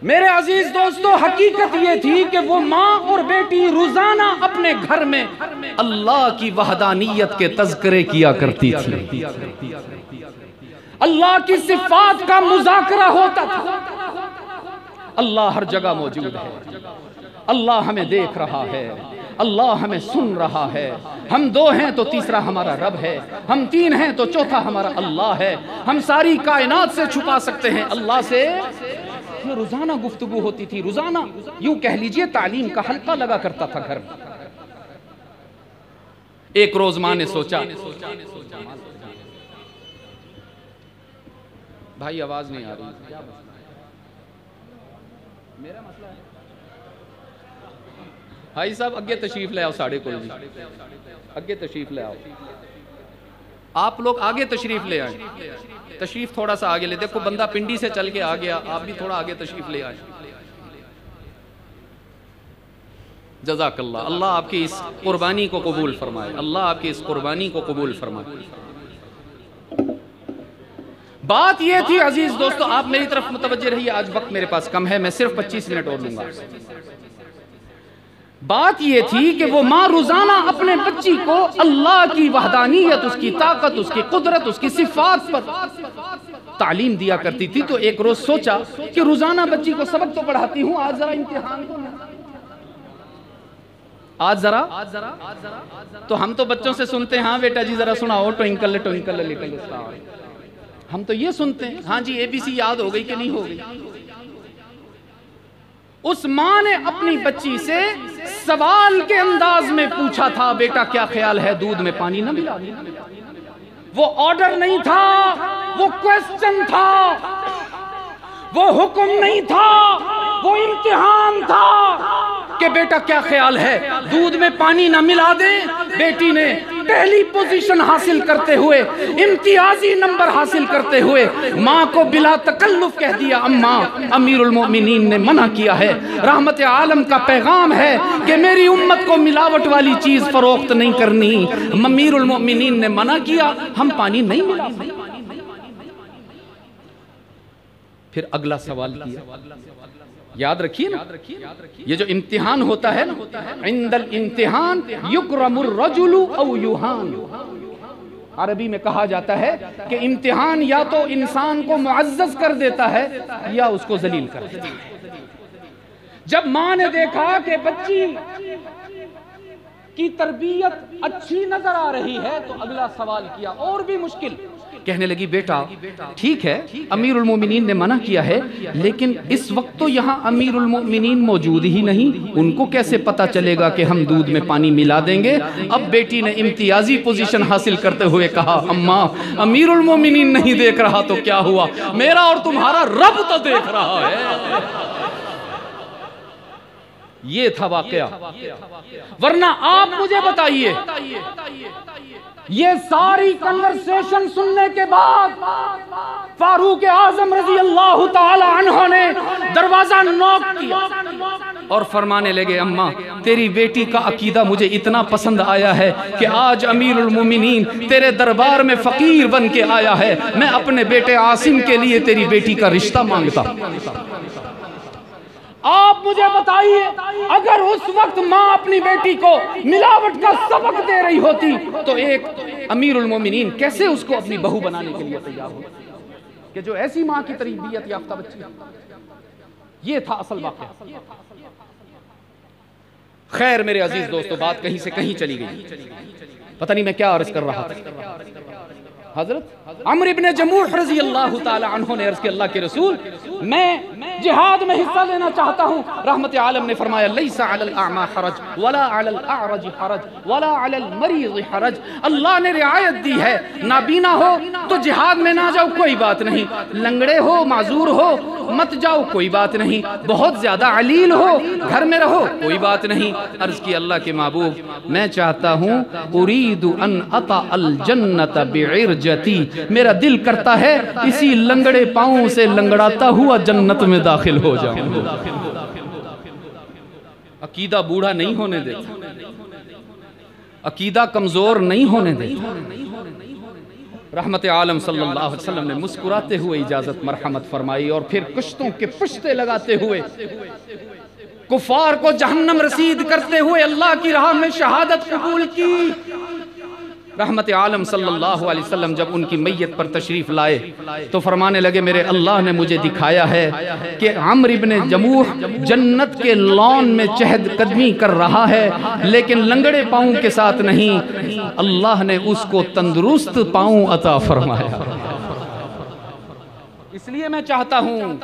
میرے عزیز دوستو، حقیقت یہ تھی کہ وہ ماں اور بیٹی روزانہ اپنے گھر میں اللہ کی وحدانیت کے تذکرے کیا کرتی تھی، اللہ کی صفات کا مذاکرہ ہوتا تھا. اللہ ہر جگہ موجود ہے، اللہ ہمیں دیکھ رہا ہے، اللہ ہمیں سن رہا ہے. ہم دو ہیں تو تیسرا ہمارا رب ہے، ہم تین ہیں تو چوتھا ہمارا اللہ ہے. ہم ساری کائنات سے چھپا سکتے ہیں اللہ سے. یہ روزانہ گفتگو ہوتی تھی، روزانہ یوں کہہ لیجئے تعلیم کا حلقہ لگا کرتا تھا گھر میں. ایک روز ماں نے سوچا، بھائی آواز نہیں آ رہی، میرا مسئلہ ہے. بھائی صاحب اگے تشریف لے آؤ، ساڑھے کو جی اگے تشریف لے آؤ. آپ لوگ آگے تشریف لے آئیں، تشریف تھوڑا سا آگے لے. دیکھو بندہ پنڈی سے چل کے آ گیا، آپ بھی تھوڑا آگے تشریف لے آئیں. جزاک اللہ. اللہ آپ کی اس قربانی کو قبول فرمائے، اللہ آپ کی اس قربانی کو قبول فرمائے. بات یہ تھی عزیز دوستو، آپ میری طرف متوجہ رہیے، آج وقت میرے پاس کم ہے، میں صرف 25 منٹ اور لوں گا. بات یہ تھی کہ وہ ماں روزانہ اپنے بچی کو اللہ کی وحدانیت، اس کی طاقت، اس کی قدرت، اس کی صفات پر تعلیم دیا کرتی تھی. تو ایک روز سوچا کہ روزانہ بچی کو سبق تو پڑھاتی ہوں، آج ذرا امتحان کو آج ذرا تو ہم تو بچوں سے سنتے ہیں، ہاں بیٹا جی ذرا سناؤ ٹوئنکل ٹوئنکل لٹل اسٹار. ہم تو یہ سنتے ہیں، ہاں جی اے بی سی یاد ہو گئی کہ نہیں ہو گئی. اس ماں نے اپنی بچی سے سوال کے انداز میں پوچھا تھا، بیٹا کیا خیال ہے دودھ میں پانی نہ ملا؟ وہ آرڈر نہیں تھا، وہ کوسچن تھا، وہ حکم نہیں تھا، وہ امتحان تھا کہ بیٹا کیا خیال ہے دودھ میں پانی نہ ملا دیں. بیٹی نے پہلی پوزیشن حاصل کرتے ہوئے، امتیازی نمبر حاصل کرتے ہوئے ماں کو بلا تکلف کہہ دیا، اماں امیر المؤمنین نے منع کیا ہے، رحمت عالم کا پیغام ہے کہ میری امت کو ملاوٹ والی چیز فروخت نہیں کرنی. امیر المؤمنین نے منع کیا، ہم پانی نہیں ملا. پھر اگلا سوال کیا، یاد رکھیے نا، یہ جو امتحان ہوتا ہے نا، عند الامتحان یکرم الرجل او یوہان. عربی میں کہا جاتا ہے کہ امتحان یا تو انسان کو معزز کر دیتا ہے یا اس کو ذلیل کر دیتا ہے. جب ماں نے دیکھا کہ بچی کی تربیت اچھی نظر آ رہی ہے تو اگلا سوال کیا، اور بھی مشکل. کہنے لگی بیٹا ٹھیک ہے امیر المومنین نے منع کیا ہے، لیکن اس وقت تو یہاں امیر المومنین موجود ہی نہیں، ان کو کیسے پتا چلے گا کہ ہم دودھ میں پانی ملا دیں گے؟ اب بیٹی نے امتیازی پوزیشن حاصل کرتے ہوئے کہا، اماں امیر المومنین نہیں دیکھ رہا تو کیا ہوا، میرا اور تمہارا رب تو دیکھ رہا ہے. یہ تھا واقعہ. ورنہ آپ مجھے بتائیے یہ ساری کنورسیشن سننے کے بعد فاروق اعظم رضی اللہ تعالی عنہ نے دروازہ نوک کیا اور فرمانے لگے اماں تیری بیٹی کا عقیدہ مجھے اتنا پسند آیا ہے کہ آج امیر المومنین تیرے دربار میں فقیر بن کے آیا ہے، میں اپنے بیٹے عاصم کے لیے تیری بیٹی کا رشتہ مانگتا. آپ مجھے بتائیے اگر اس وقت ماں اپنی بیٹی کو ملاوٹ کا سبق دے رہی ہوتی تو ایک امیر المومنین کیسے اس کو اپنی بہو بنانے کے لیے تیار ہو کہ جو ایسی ماں کی تربیت یافتہ بچی. یہ تھا اصل واقعہ. خیر میرے عزیز دوستو، بات کہیں سے کہیں چلی گئی، پتہ نہیں میں کیا عرض کر رہا تھا. حضرت عمرو ابن جموح رضی اللہ تعالی عنہ نے عرض کہ اللہ کے رسول میں جہاد میں حصہ لینا چاہتا ہوں. رحمت عالم نے فرمایا لیس علی الاعمى حرج ولا علی الاعرج حرج ولا علی المریض حرج. اللہ نے رعایت دی ہے، نابینا ہو تو جہاد میں نہ جاؤ کوئی بات نہیں، لنگڑے ہو معذور ہو مت جاؤ کوئی بات نہیں، بہت زیادہ علیل ہو گھر میں رہو کوئی بات نہیں. عرض کی اللہ کے محبوب میں چاہتا ہوں اريد ان اطأ الجنۃ بعرجتی، میرا دل کرتا ہے اسی لنگڑے پاؤں سے لنگڑاتا ہوا جنت میں داخل ہو جاؤں. عقیدہ بوڑھا نہیں ہونے دیتا، عقیدہ کمزور نہیں ہونے دیتا. رحمت عالم صلی اللہ علیہ وسلم نے مسکراتے ہوئے اجازت مرحمت فرمائی اور پھر کشتوں کے پشتے لگاتے ہوئے کفار کو جہنم رسید کرتے ہوئے اللہ کی راہ میں شہادت قبول کی. رحمت عالم صلی اللہ علیہ وسلم جب ان کی میت پر تشریف لائے تو فرمانے لگے میرے اللہ نے مجھے دکھایا ہے کہ عمرو ابن جموح جنت کے لان میں چہد قدمی کر رہا ہے لیکن لنگڑے پاؤں کے ساتھ نہیں، اللہ نے اس کو تندرست پاؤں عطا فرمایا. اس لیے میں چاہتا ہوں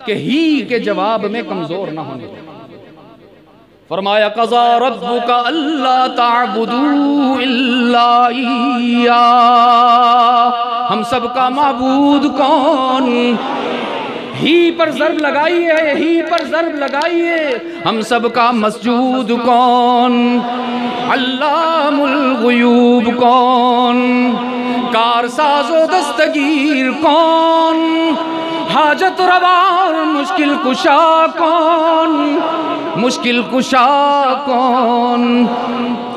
کہ ہی کے جواب میں کمزور نہ ہونے. فرمایا قضا ربک الا تعبدوا الا ایاہ، ہم سب کا معبود کون؟ ہی پر ضرب لگائیے، ہی پر ضرب لگائیے. ہم سب کا مسجود کون؟ علام الغیوب کون؟ کارساز و دستگیر کون؟ حاجت روا اور مشکل کشا کون؟ مشکل کشا کون؟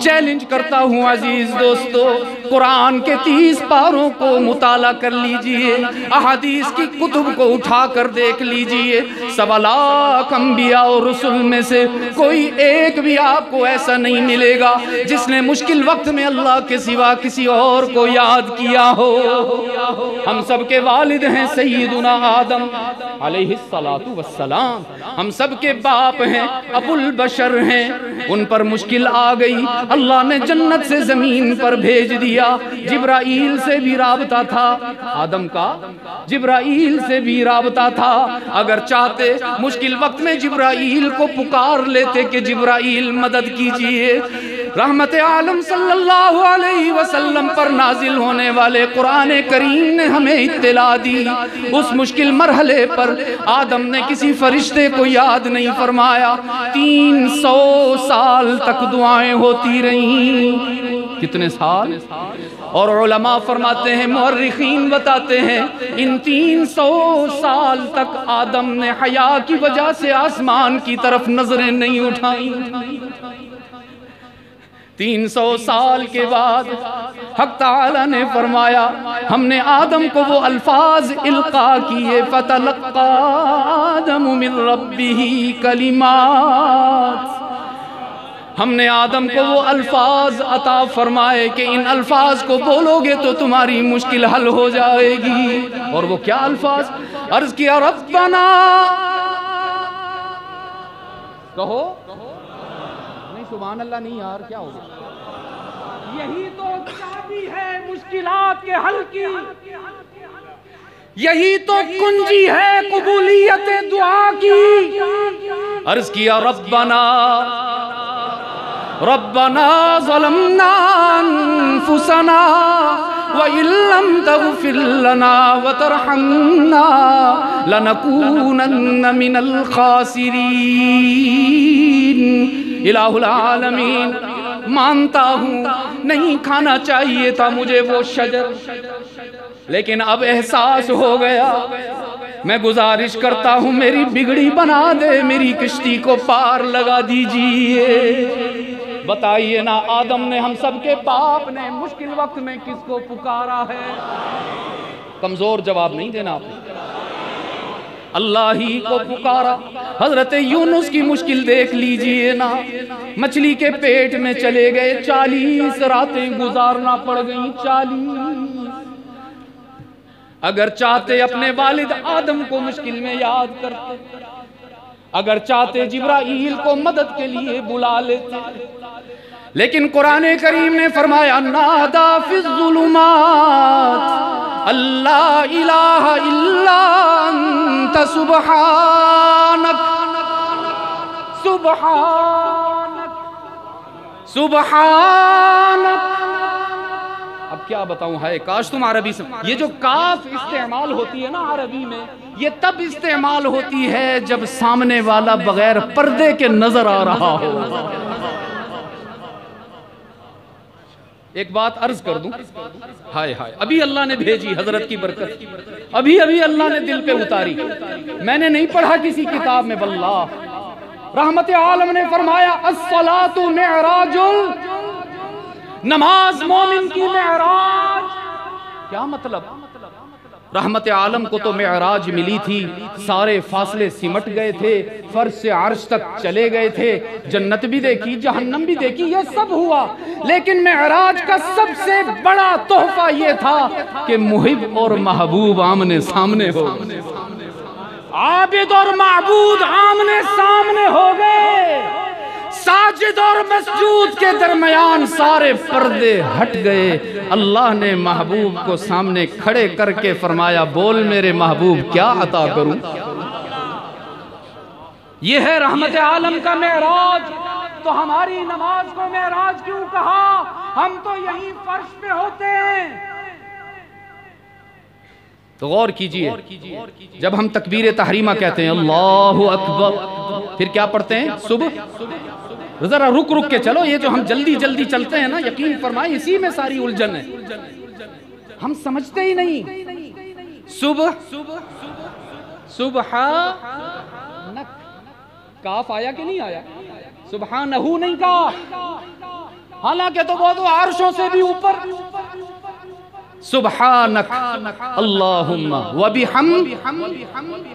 چیلنج کرتا ہوں عزیز دوستو، قرآن کے 30 پاروں کو مطالعہ کر لیجئے، احادیث کی کتب کو اٹھا کر دیکھ لیجئے. 1.25 لاکھ انبیاء اور رسل میں سے کوئی ایک بھی آپ کو ایسا نہیں ملے گا جس نے مشکل وقت میں اللہ کے سوا کسی اور کو یاد کیا ہو. ہم سب کے والد ہیں سیدنا آدم علیہ السلام، ہم سب کے باپ ہیں ابو البشر ہیں. ان پر مشکل آ گئی، اللہ نے جنت سے زمین پر بھیج دیا. جبرائیل سے بھی رابطہ تھا آدم کا، جبرائیل سے بھی رابطہ تھا. اگر چاہتے مشکل وقت میں جبرائیل کو پکار لیتے کہ جبرائیل مدد کیجئے. رحمت عالم صلی اللہ علیہ وسلم پر نازل ہونے والے قرآن کریم نے ہمیں اطلاع دی. اس مشکل مرحلے پر آدم نے کسی فرشتے کو یاد نہیں فرمایا. 300 سال تک دعائیں ہوتی رہیں. کتنے سال؟ اور علماء فرماتے ہیں، مورخین بتاتے ہیں ان 300 سال تک آدم نے حیا کی وجہ سے آسمان کی طرف نظریں نہیں اٹھائیں. 300 سال کے بعد حق تعالی نے فرمایا ہم نے آدم کو وہ الفاظ القا کیے، فتلقى آدم من ربه کلمات. ہم نے آدم کو وہ الفاظ عطا فرمائے کہ ان الفاظ کو بولو گے تو تمہاری مشکل حل ہو جائے گی. اور وہ کیا الفاظ؟ عرض کیا ربنا، کہو نہیں سبحان اللہ نہیں یار کیا ہو گیا؟ یہی تو چابی ہے مشکلات کے حل کی، یہی تو کنجی ہے قبولیت دعا کی. عرض کیا ربنا ربنا ظلمنا انفسنا وَإِن لَّمْ تَغْفِرْ لَنَا وَتَرْحَمْنَا لَنَكُونَنَّ مِنَ الْخَاسِرِينَ۔ الہ العالمین، مانتا ہوں نہیں کھانا چاہیے تھا مجھے وہ شجر، لیکن اب احساس ہو گیا، میں گزارش کرتا ہوں میری بگڑی بنا دے، میری کشتی کو پار لگا دیجئے۔ بتائیے نا، آدم نے، ہم سب کے باپ نے مشکل وقت میں کس کو پکارا ہے؟ کمزور جواب نہیں دینا آپ نے، اللہ ہی کو پکارا۔ حضرت یونس کی مشکل دیکھ لیجئے نا، مچھلی کے پیٹ میں چلے گئے، 40 راتیں گزارنا پڑ گئیں، 40۔ اگر چاہتے اپنے والد آدم کو مشکل میں یاد کرتے، اگر چاہتے جبرائیل کو مدد کے لیے بلا لیتے، لیکن قرآن کریم نے فرمایا نادا فی الظلمات اللہ الہ الا انت سبحانک سبحانک سبحانک۔ اب کیا بتاؤں، ہے کاش تم عربی سے، یہ جو کاف استعمال ہوتی ہے نا عربی میں، یہ تب استعمال ہوتی ہے جب سامنے والا بغیر پردے کے نظر آ رہا ہو۔ ایک بات عرض کر دوں، ہائے ہائے، ابھی اللہ نے بھیجی حضرت کی برکت، ابھی اللہ نے دل پہ اتاری، میں نے نہیں پڑھا کسی کتاب میں، واللہ رحمت عالم نے فرمایا الصلاۃ معراج، نماز مومن کی معراج۔ کیا مطلب؟ رحمت عالم کو تو معراج ملی تھی، سارے فاصلے سمٹ گئے تھے، فرش سے عرش تک چلے گئے تھے، جنت بھی دیکھی، جہنم بھی دیکھی، یہ سب ہوا، لیکن معراج کا سب سے بڑا تحفہ یہ تھا کہ محب اور محبوب آمنے سامنے ہو، عابد اور معبود آمنے سامنے ہو گئے، ساجد اور مسجود کے درمیان سارے پردے ہٹ گئے، اللہ نے محبوب کو سامنے کھڑے کر کے فرمایا بول میرے محبوب کیا عطا کروں؟ یہ ہے رحمت عالم کا معراج۔ تو ہماری نماز کو معراج کیوں کہا؟ ہم تو یہیں فرش پہ ہوتے ہیں۔ تو غور کیجئے، جب ہم تکبیر تحریمہ کہتے ہیں اللہ اکبر، پھر کیا پڑھتے ہیں؟ صبح، ذرا رک کے چلو، یہ جو ہم جلدی جلدی چلتے ہیں نا، یقین فرمائیں اسی میں ساری الجھن ہے، ہم سمجھتے ہی نہیں۔ صبح، سبحانک، کاف آیا کہ نہیں آیا؟ سبحانہ نہیں کہا، حالانکہ تو وہ تو عرشوں سے بھی اوپر، سبحانک اللہم وبحمد،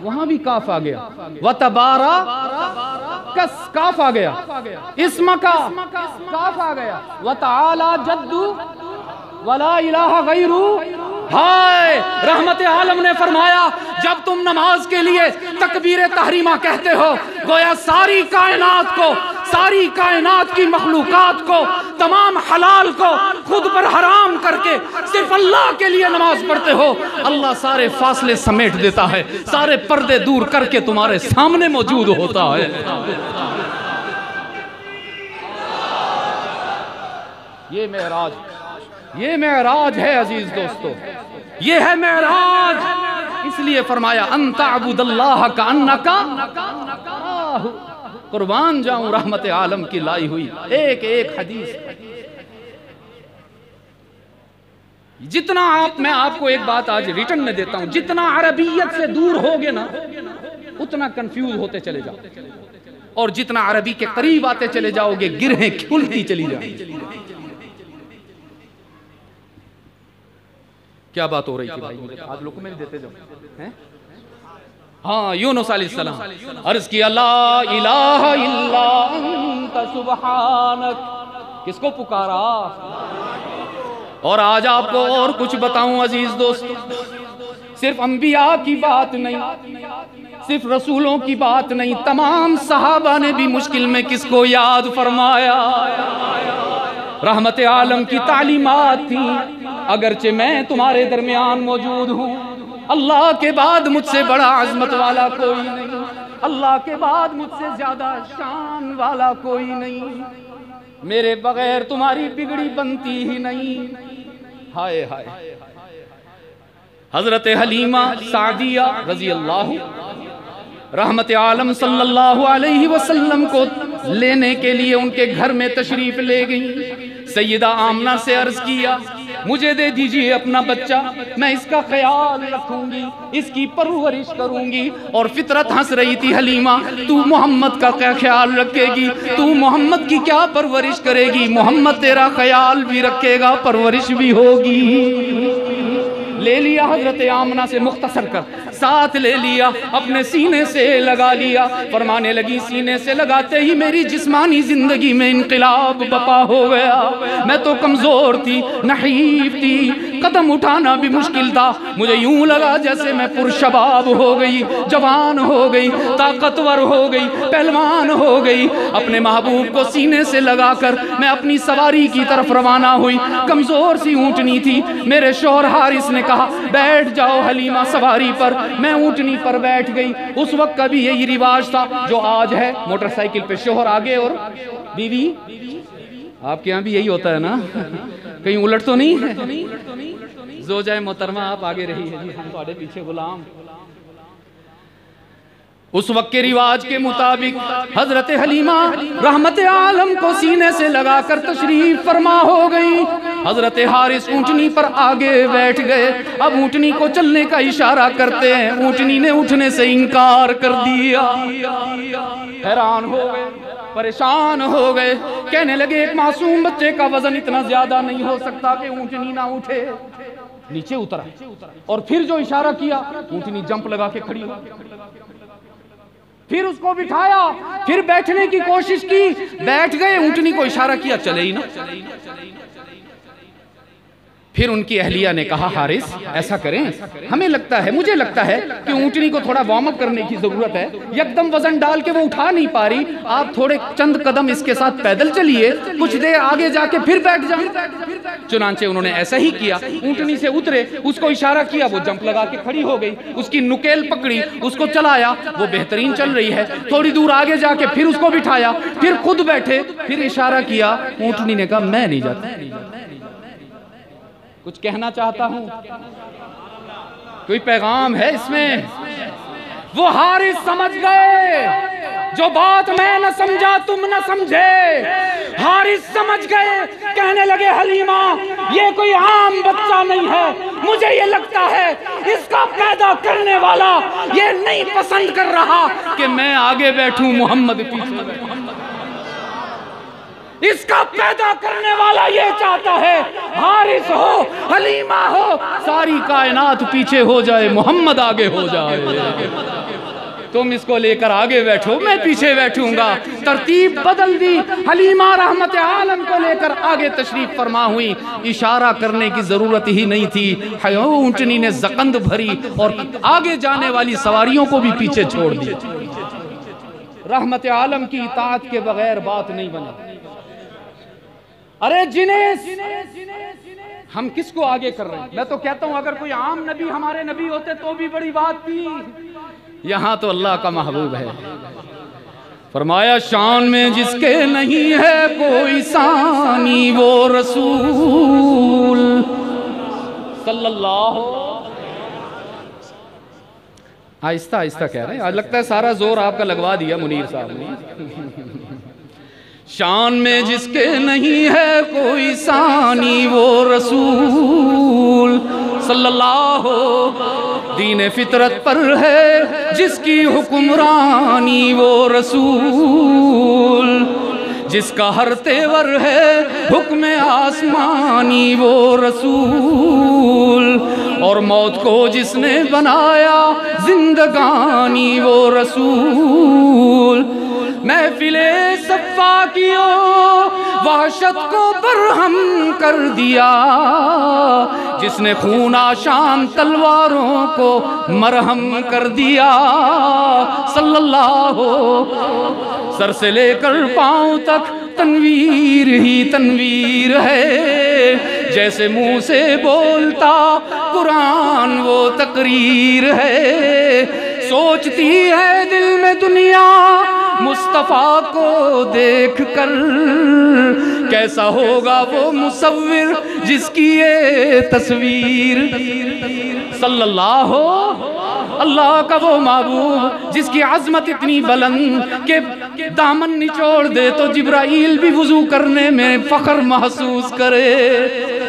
وہاں بھی کاف آ گیا، وتبارک کاف آ گیا، اسمکا کاف آ گیا، وتعالی جد ولا الہ غیرہ۔ ہائے، رحمت عالم نے فرمایا جب تم نماز کے لیے تکبیر تحریمہ کہتے ہو، گویا ساری کائنات کو، ساری کائنات کی مخلوقات کو، تمام حلال کو خود پر حرام کر کے صرف اللہ کے لیے نماز پڑھتے ہو، اللہ سارے فاصلے سمیٹ دیتا ہے، سارے پردے دور کر کے تمہارے سامنے موجود ہوتا ہے۔ یہ معراج ہے عزیز دوستو، یہ ہے معراج۔ اس لیے فرمایا ان تعبد اللہ کأنک تراہ۔ قربان جاؤں رحمت عالم کی لائی ہوئی ایک ایک حدیث۔ جتنا میں آپ کو ایک بات آج ریٹن میں دیتا ہوں، جتنا عربیت سے دور ہوگے نا اتنا کنفیوز ہوتے چلے جاؤ، اور جتنا عربی کے قریب آتے چلے جاؤ گے گرہیں کھلتی چلی جائیں۔ کیا بات ہو رہی تھی بھائی؟ آج لوگ کو میں دیتے جاؤ۔ ہاں، یونس علیہ السلام عرض کیا لا الہ الا انت سبحانک، کس کو پکارا؟ اور آج آپ کو اور کچھ بتاؤں عزیز دوستو، صرف انبیاء کی بات نہیں، صرف رسولوں کی بات نہیں، تمام صحابہ نے بھی مشکل میں کس کو یاد فرمایا؟ رحمت عالم کی تعلیمات تھی، اگرچہ میں تمہارے درمیان موجود ہوں، اللہ کے بعد مجھ سے بڑا عظمت والا کوئی نہیں، اللہ کے بعد مجھ سے زیادہ شان والا کوئی نہیں، میرے بغیر تمہاری بگڑی بنتی ہی نہیں، ہائے ہائے حضرت حلیمہ سعدیہ رضی اللہ رحمت عالم صلی اللہ علیہ وسلم کو لینے کے لیے ان کے گھر میں تشریف لے گئی۔ سیدہ آمنہ سے عرض کیا مجھے دے دیجئے اپنا بچہ، میں اس کا خیال رکھوں گی، اس کی پرورش کروں گی۔ اور فطرت ہنس رہی تھی حلیمہ، تو محمد کا کیا خیال رکھے گی، تو محمد کی کیا پرورش کرے گی، محمد تیرا خیال بھی رکھے گا، پرورش بھی ہوگی۔ لے لیا حضرت آمنہ سے مختصر کر، ساتھ لے لیا، اپنے سینے سے لگا لیا۔ فرمانے لگی سینے سے لگاتے ہی میری جسمانی زندگی میں انقلاب بپا ہو گیا۔ میں تو کمزور تھی، نحیف تھی، قدم اٹھانا بھی مشکل تھا، مجھے یوں لگا جیسے میں پرشباب ہو گئی، جوان ہو گئی، طاقتور ہو گئی، پہلوان ہو گئی۔ اپنے محبوب کو سینے سے لگا کر میں اپنی سواری کی طرف روانہ ہوئی۔ کمزور سی اونٹنی تھی، میرے شوہر حارث نے کہا بیٹھ جاؤ حلیمہ سواری پر، میں اونٹنی پر بیٹھ گئی۔ اس وقت کا بھی یہی رواج تھا جو آج ہے، موٹر سائیکل پہ شوہر آگے اور بیوی، آپ کے یہاں بھی یہی ہوتا ہے نا، کہیں الٹ تو نہیں ہے؟ زوجہ محترمہ آپ آگے رہی ہے جی، ہم تھوڑے پیچھے غلام۔ اس وقت کے رواج کے مطابق حضرت حلیمہ رحمت عالم کو سینے سے لگا کر تشریف فرما ہو گئی۔ حضرت حارث اونٹنی پر آگے بیٹھ گئے۔ اب اونٹنی کو چلنے کا اشارہ کرتے ہیں، اونٹنی نے اٹھنے سے انکار کر دیا۔ حیران ہو گئے، پریشان ہو گئے، کہنے لگے ایک معصوم بچے کا وزن اتنا زیادہ نہیں ہو سکتا کہ اونٹنی نہ اٹھے۔ نیچے اترا اور پھر جو اشارہ کیا، اونٹنی جمپ لگا کے کھڑی ہو۔ پھر اس کو بٹھایا، پھر بیٹھنے کی کوشش کی، بیٹھ گئے، اونٹنی کو اشارہ کیا چلے ہی نا۔ پھر ان کی اہلیہ نے کہا حارث ایسا کریں، ہمیں لگتا ہے، مجھے لگتا ہے کہ اونٹنی کو تھوڑا وارم اپ کرنے کی ضرورت ہے، یکدم وزن ڈال کے وہ اٹھا نہیں پا رہی، آپ تھوڑے چند قدم اس کے ساتھ پیدل چلیے، کچھ دیر آگے جا کے پھر بیٹھ جائیں۔ چنانچہ انہوں نے ایسا ہی کیا، اونٹنی سے اترے، اس کو اشارہ کیا، وہ جمپ لگا کے کھڑی ہو گئی، اس کی نکیل پکڑی، اس کو چلایا، وہ بہترین چل رہی ہے۔ تھوڑی دور آگے جا کے پھر اس کو بٹھایا، پھر خود بیٹھے، پھر اشارہ کیا، اونٹنی نے کہا میں نہیں جاتا۔ کچھ کہنا چاہتا ہوں، کوئی پیغام ہے اس میں؟ وہ حارث سمجھ گئے، جو بات میں نہ سمجھا تم نہ سمجھے۔ حارث سمجھ گئے، کہنے لگے حلیمہ یہ کوئی عام بچہ نہیں ہے، مجھے یہ لگتا ہے اس کا پیدا کرنے والا یہ نہیں پسند کر رہا کہ میں آگے بیٹھوں، محمد پیچھے بیٹھوں۔ اس کا پیدا کرنے والا یہ چاہتا ہے حارث ہو، حلیمہ ہو، ساری کائنات پیچھے ہو جائے، محمد آگے ہو جائے۔ تم اس کو لے کر آگے بیٹھو، میں پیچھے بیٹھوں گا۔ ترتیب بدل دی، حلیمہ رحمت عالم کو لے کر آگے تشریف فرما ہوئی۔ اشارہ کرنے کی ضرورت ہی نہیں تھی، اونٹنی نے زقند بھری اور آگے جانے والی سواریوں کو بھی پیچھے چھوڑ دی۔ رحمت عالم کی اطاعت کے بغیر بات نہیں بنی۔ ارے جنہیں ہم کس کو آگے کر رہے ہیں؟ میں تو کہتا ہوں اگر کوئی عام نبی ہمارے نبی ہوتے تو بھی بڑی بات تھی، یہاں تو اللہ کا محبوب ہے۔ فرمایا شان میں جس کے نہیں ہے کوئی ثانی وہ رسول صلی اللہ۔ آہستہ آہستہ کہہ رہے ہیں، آج لگتا ہے سارا زور آپ کا لگوا دیا منیر صاحب نے۔ شان میں جس کے نہیں ہے کوئی ثانی وہ رسول صلی اللہ، دین فطرت پر ہے جس کی حکمرانی وہ رسول، جس کا ہر تیور ہے حکم آسمانی وہ رسول، اور موت کو جس نے بنایا زندگانی وہ رسول، محفل صفا کیو وحشت کو برہم کر دیا، جس نے خون آشام تلواروں کو مرہم کر دیا صلی اللہ۔ سر سے لے کر پاؤں تک تنویر ہی تنویر ہے، جیسے منہ سے بولتا قرآن وہ تقریر ہے، سوچتی ہے دل میں دنیا مصطفیٰ کو دیکھ کر، کیسا ہوگا وہ مصور جس کی یہ تصویر، صلی اللہ کا وہ محبوب جس کی عظمت اتنی بلند کہ دامن نچوڑ دے تو جبرائیل بھی وضو کرنے میں فخر محسوس کرے،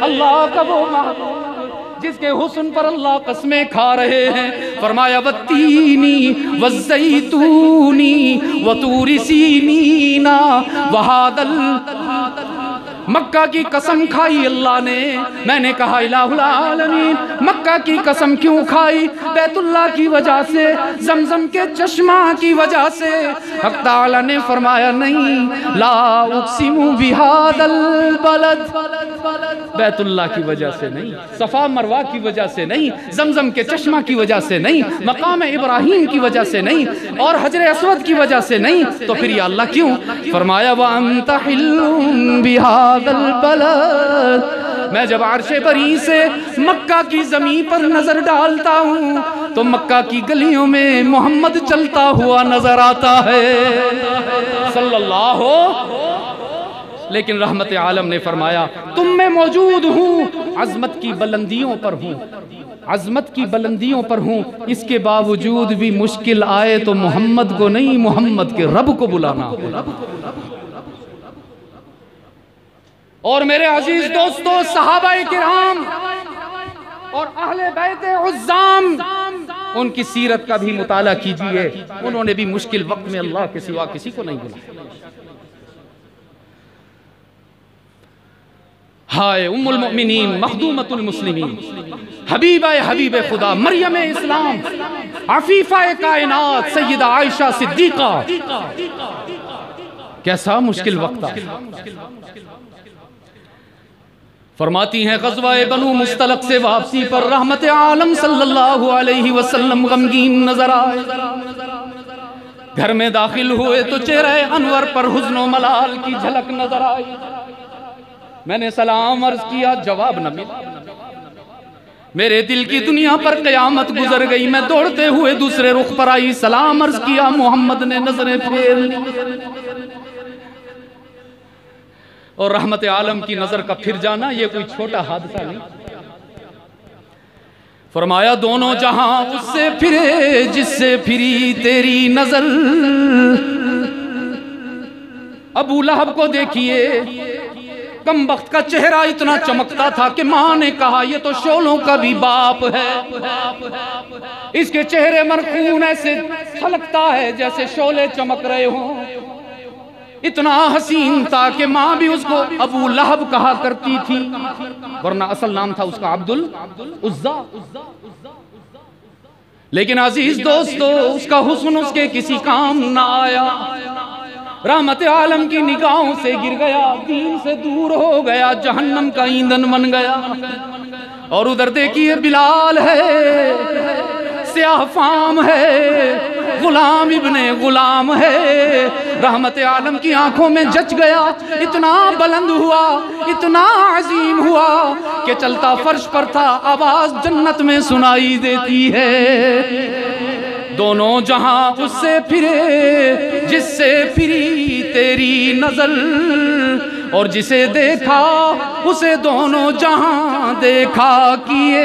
اللہ کا وہ محبوب جس کے حسن پر اللہ قسمیں کھا رہے ہیں، فرمایا والتینی والزیتونی وطور سینین وہذا مکہ کی قسم کھائی اللہ نے۔ میں نے کہا الہ العالمین مکہ کی قسم کیوں کھائی؟ بیت اللہ کی وجہ سے، زمزم کے چشمہ کی وجہ سے۔ حق تعالی نے فرمایا نہیں، لا اقسم بہذا البلد، بیت اللہ کی وجہ سے نہیں، صفا مروہ کی وجہ سے نہیں، زمزم کے چشمہ کی وجہ سے نہیں، مقام ابراہیم کی وجہ سے نہیں، اور حجر اسود کی وجہ سے نہیں، تو پھر یا اللہ کیوں؟ فرمایا وَأَنْتَ حِلٌّ بِهَذَا البلد، میں جب عرش بری سے مکہ کی زمین پر نظر ڈالتا ہوں تو مکہ کی گلیوں میں محمد چلتا ہوا نظر آتا ہے، صلی اللہ ہو۔ لیکن رحمت عالم نے فرمایا تم میں موجود ہوں، عظمت کی بلندیوں پر ہوں، عظمت کی بلندیوں پر ہوں، اس کے باوجود بھی مشکل آئے تو محمد کو نہیں، محمد کے رب کو بلانا ہے۔ اور میرے عزیز دوستو، صحابہ کرام اور اہل بیت عظام، ان کی سیرت کا بھی مطالعہ کیجئے، انہوں نے بھی مشکل وقت میں اللہ کے سوا کسی کو نہیں بلایا۔ ہائے ام المؤمنین، مخدومۃ المسلمین، حبیبہ حبیب خدا، مریم اسلام، عفیفہ کائنات، سیدہ عائشہ صدیقہ، کیسا مشکل وقت آیا۔ فرماتی ہیں غزوہ بنو مستلق سے واپسی پر رحمت عالم صلی اللہ علیہ وسلم غمگین نظر آئے، گھر میں داخل ہوئے تو چہرہ انور پر حزن و ملال کی جھلک نظر آئی۔ میں نے سلام عرض کیا، جواب نہ ملا، میرے دل کی دنیا پر قیامت گزر گئی۔ میں دوڑتے ہوئے دوسرے رخ پر آئی، سلام عرض کیا، محمد نے نظریں پھیر لی، اور رحمت عالم کی نظر کا پھر جانا یہ کوئی چھوٹا حادثہ نہیں۔ فرمایا دونوں جہاں اس سے پھرے جس سے پھری تیری نظر، ابو لہب کو دیکھیے، کم بخت کا چہرہ اتنا چمکتا تھا کہ ماں نے کہا یہ تو شعلوں کا بھی باپ ہے، اس کے چہرے مرخون ایسے چھلکتا ہے جیسے شعلے چمک رہے ہوں، اتنا حسین تھا کہ ماں بھی اس کو ابو لہب کہا کرتی تھی، ورنہ اصل نام تھا اس کا عبد العزا۔ لیکن عزیز دوستو، اس کا حسن اس کے کسی کام نہ آیا، رحمت عالم کی نگاہوں سے گر گیا، دین سے دور ہو گیا، جہنم کا ایندھن بن گیا۔ اور ادھر دیکھیے بلال ہے، سیاہ فام ہے، غلام ابن غلام ہے، رحمت عالم کی آنکھوں میں جچ گیا، اتنا بلند ہوا، اتنا عظیم ہوا کہ چلتا فرش پر تھا، آواز جنت میں سنائی دیتی ہے۔ دونوں جہاں اس سے پھرے جس سے پھری تیری نظر، اور جسے دیکھا اسے دونوں جہاں دیکھا کیے۔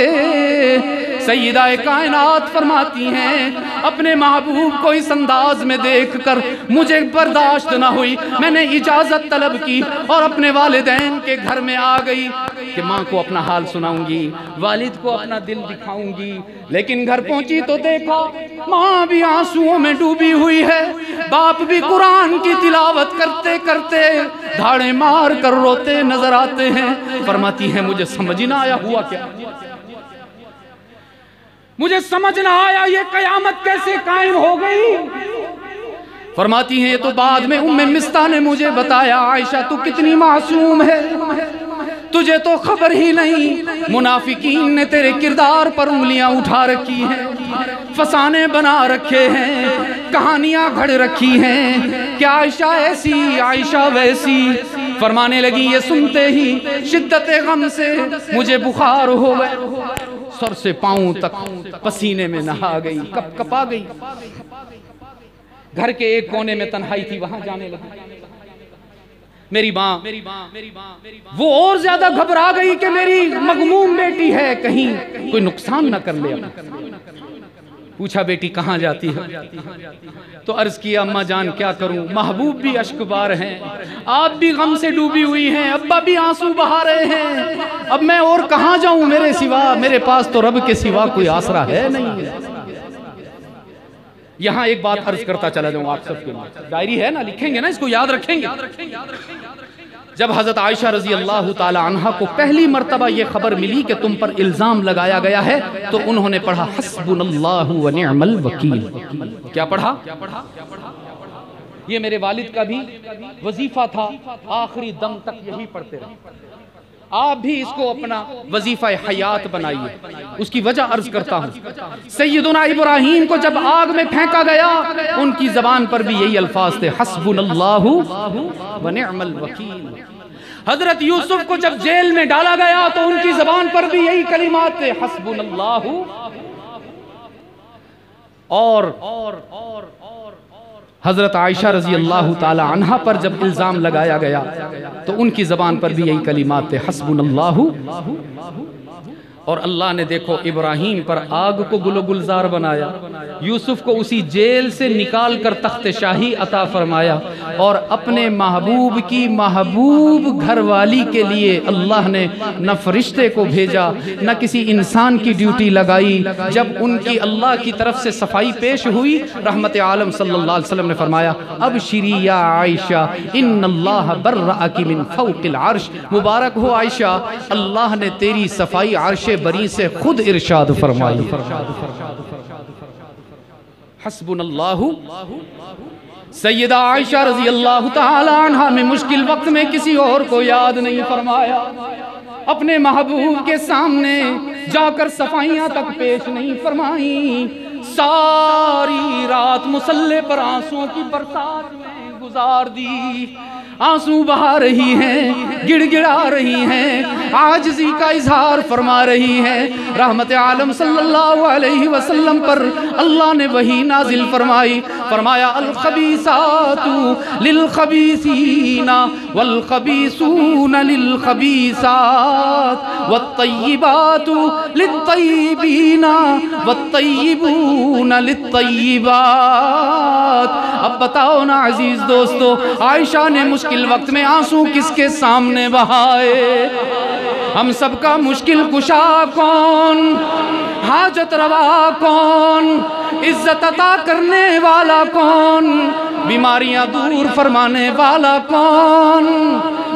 سیدہ کائنات فرماتی ہیں اپنے محبوب کو اس انداز میں دیکھ کر مجھے برداشت نہ ہوئی، میں نے اجازت طلب کی اور اپنے والدین کے گھر میں آ گئی کہ ماں کو اپنا حال سناؤں گی، والد کو اپنا دل دکھاؤں گی۔ لیکن گھر پہنچی تو دیکھا ماں بھی آنسوؤں میں ڈوبی ہوئی ہے، باپ بھی قرآن کی تلاوت کرتے کرتے دھاڑے مار کر روتے نظر آتے ہیں۔ فرماتی ہیں مجھے سمجھ نہ آیا ہوا کیا، مجھے سمجھ نہ آیا یہ قیامت کیسے قائم ہو گئی۔ فرماتی ہیں یہ تو بعد میں ام مستہ نے مجھے بتایا، عائشہ تو کتنی معصوم ہے، تجھے تو خبر ہی نہیں، منافقین نے تیرے کردار پر انگلیاں اٹھا رکھی ہیں، فسانے بنا رکھے ہیں، کہانیاں گھڑ رکھی ہیں کہ عائشہ ایسی عائشہ ویسی۔ فرمانے لگی یہ سنتے ہی شدت غم سے مجھے بخار ہو گئے، سر سے پاؤں تک پسینے میں نہا گئی، کپ کپا گئی۔ گھر کے ایک کونے میں تنہائی تھی، وہاں جانے لگی، میری ماں وہ اور زیادہ گھبرا گئی کہ میری مغموم بیٹی ہے، کہیں کوئی نقصان نہ کر لے۔ پوچھا بیٹی کہاں جاتی ہے؟ تو عرض کیا اماں جان کیا کروں، محبوب بھی اشک بار ہیں، آپ بھی غم سے ڈوبی ہوئی ہیں، ابا بھی آنسو بہا رہے ہیں، اب میں اور کہاں جاؤں میرے سوا، میرے پاس تو رب کے سوا کوئی آسرا ہے نہیں۔ یہاں ایک بات عرض کرتا چلا جاؤں آپ سب کے لیے، ڈائری ہے نا، لکھیں گے نا، اس کو یاد رکھیں گے۔ جب حضرت عائشہ رضی اللہ تعالی عنہا کو پہلی مرتبہ یہ خبر ملی کہ تم پر الزام لگایا گیا ہے، تو انہوں نے پڑھا حسبنا اللہ ونعم الوکیل۔ کیا پڑھا؟ یہ میرے والد کا بھی وظیفہ تھا، آخری دم تک یہی پڑھتے رہے۔ آپ بھی اس کو اپنا وظیفہ حیات بنائیے۔ اس کی وجہ عرض کرتا ہوں، سیدنا ابراہیم کو جب آگ میں پھینکا گیا، ان کی زبان پر بھی یہی الفاظ تھے، حسبنا اللہ ونعم الوکیل۔ حضرت یوسف کو جب جیل میں ڈالا گیا تو ان کی زبان پر بھی یہی کلمات تھے، حسبنا اللہ۔ اور حضرت عائشہ رضی اللہ تعالی عنہا پر جب الزام لگایا گیا تو ان کی زبان پر بھی یہی کلمات تھے، حسبنا اللہ۔ اور اللہ نے دیکھو ابراہیم پر آگ کو گل و گلزار بنایا، یوسف کو اسی جیل سے نکال کر تخت شاہی عطا فرمایا، اور اپنے محبوب کی محبوب گھر والی کے لیے اللہ نے نہ فرشتے کو بھیجا نہ کسی انسان کی ڈیوٹی لگائی۔ جب ان کی اللہ کی طرف سے صفائی پیش ہوئی، رحمت عالم صلی اللہ علیہ وسلم نے فرمایا، ابشری یا عائشہ ان اللہ برأکی من فوق العرش، مبارک ہو عائشہ، اللہ نے تیری صفائی عرش بری سے خود ارشاد فرمائی۔ حسبنا اللہ۔ سیدہ عائشہ رضی اللہ تعالی عنہا میں مشکل وقت میں کسی اور کو یاد نہیں فرمایا، اپنے محبوب کے سامنے جا کر صفائیاں تک پیش نہیں فرمائیں، ساری رات مصلے پر آنسوں کی برسات میں گزار دی، آنسو بہا رہی ہیں، گڑ گڑا رہی ہیں، عاجزی کا اظہار فرما رہی ہیں۔ رحمت عالم صلی اللہ علیہ وسلم پر اللہ نے وحی نازل فرمائی، فرمایا الخبیثات للخبیثین والخبیثون للخبیثات والطیبات للطیبین والطیبون للطیبات۔ اب بتاؤ نا عزیز دوستو، عائشہ نے مشکل وقت میں آنسو کس کے سامنے بہائے؟ ہم سب کا مشکل کشا کون؟ حاجت روا کون؟ عزت عطا کرنے والا کون؟ بیماریاں دور فرمانے والا کون؟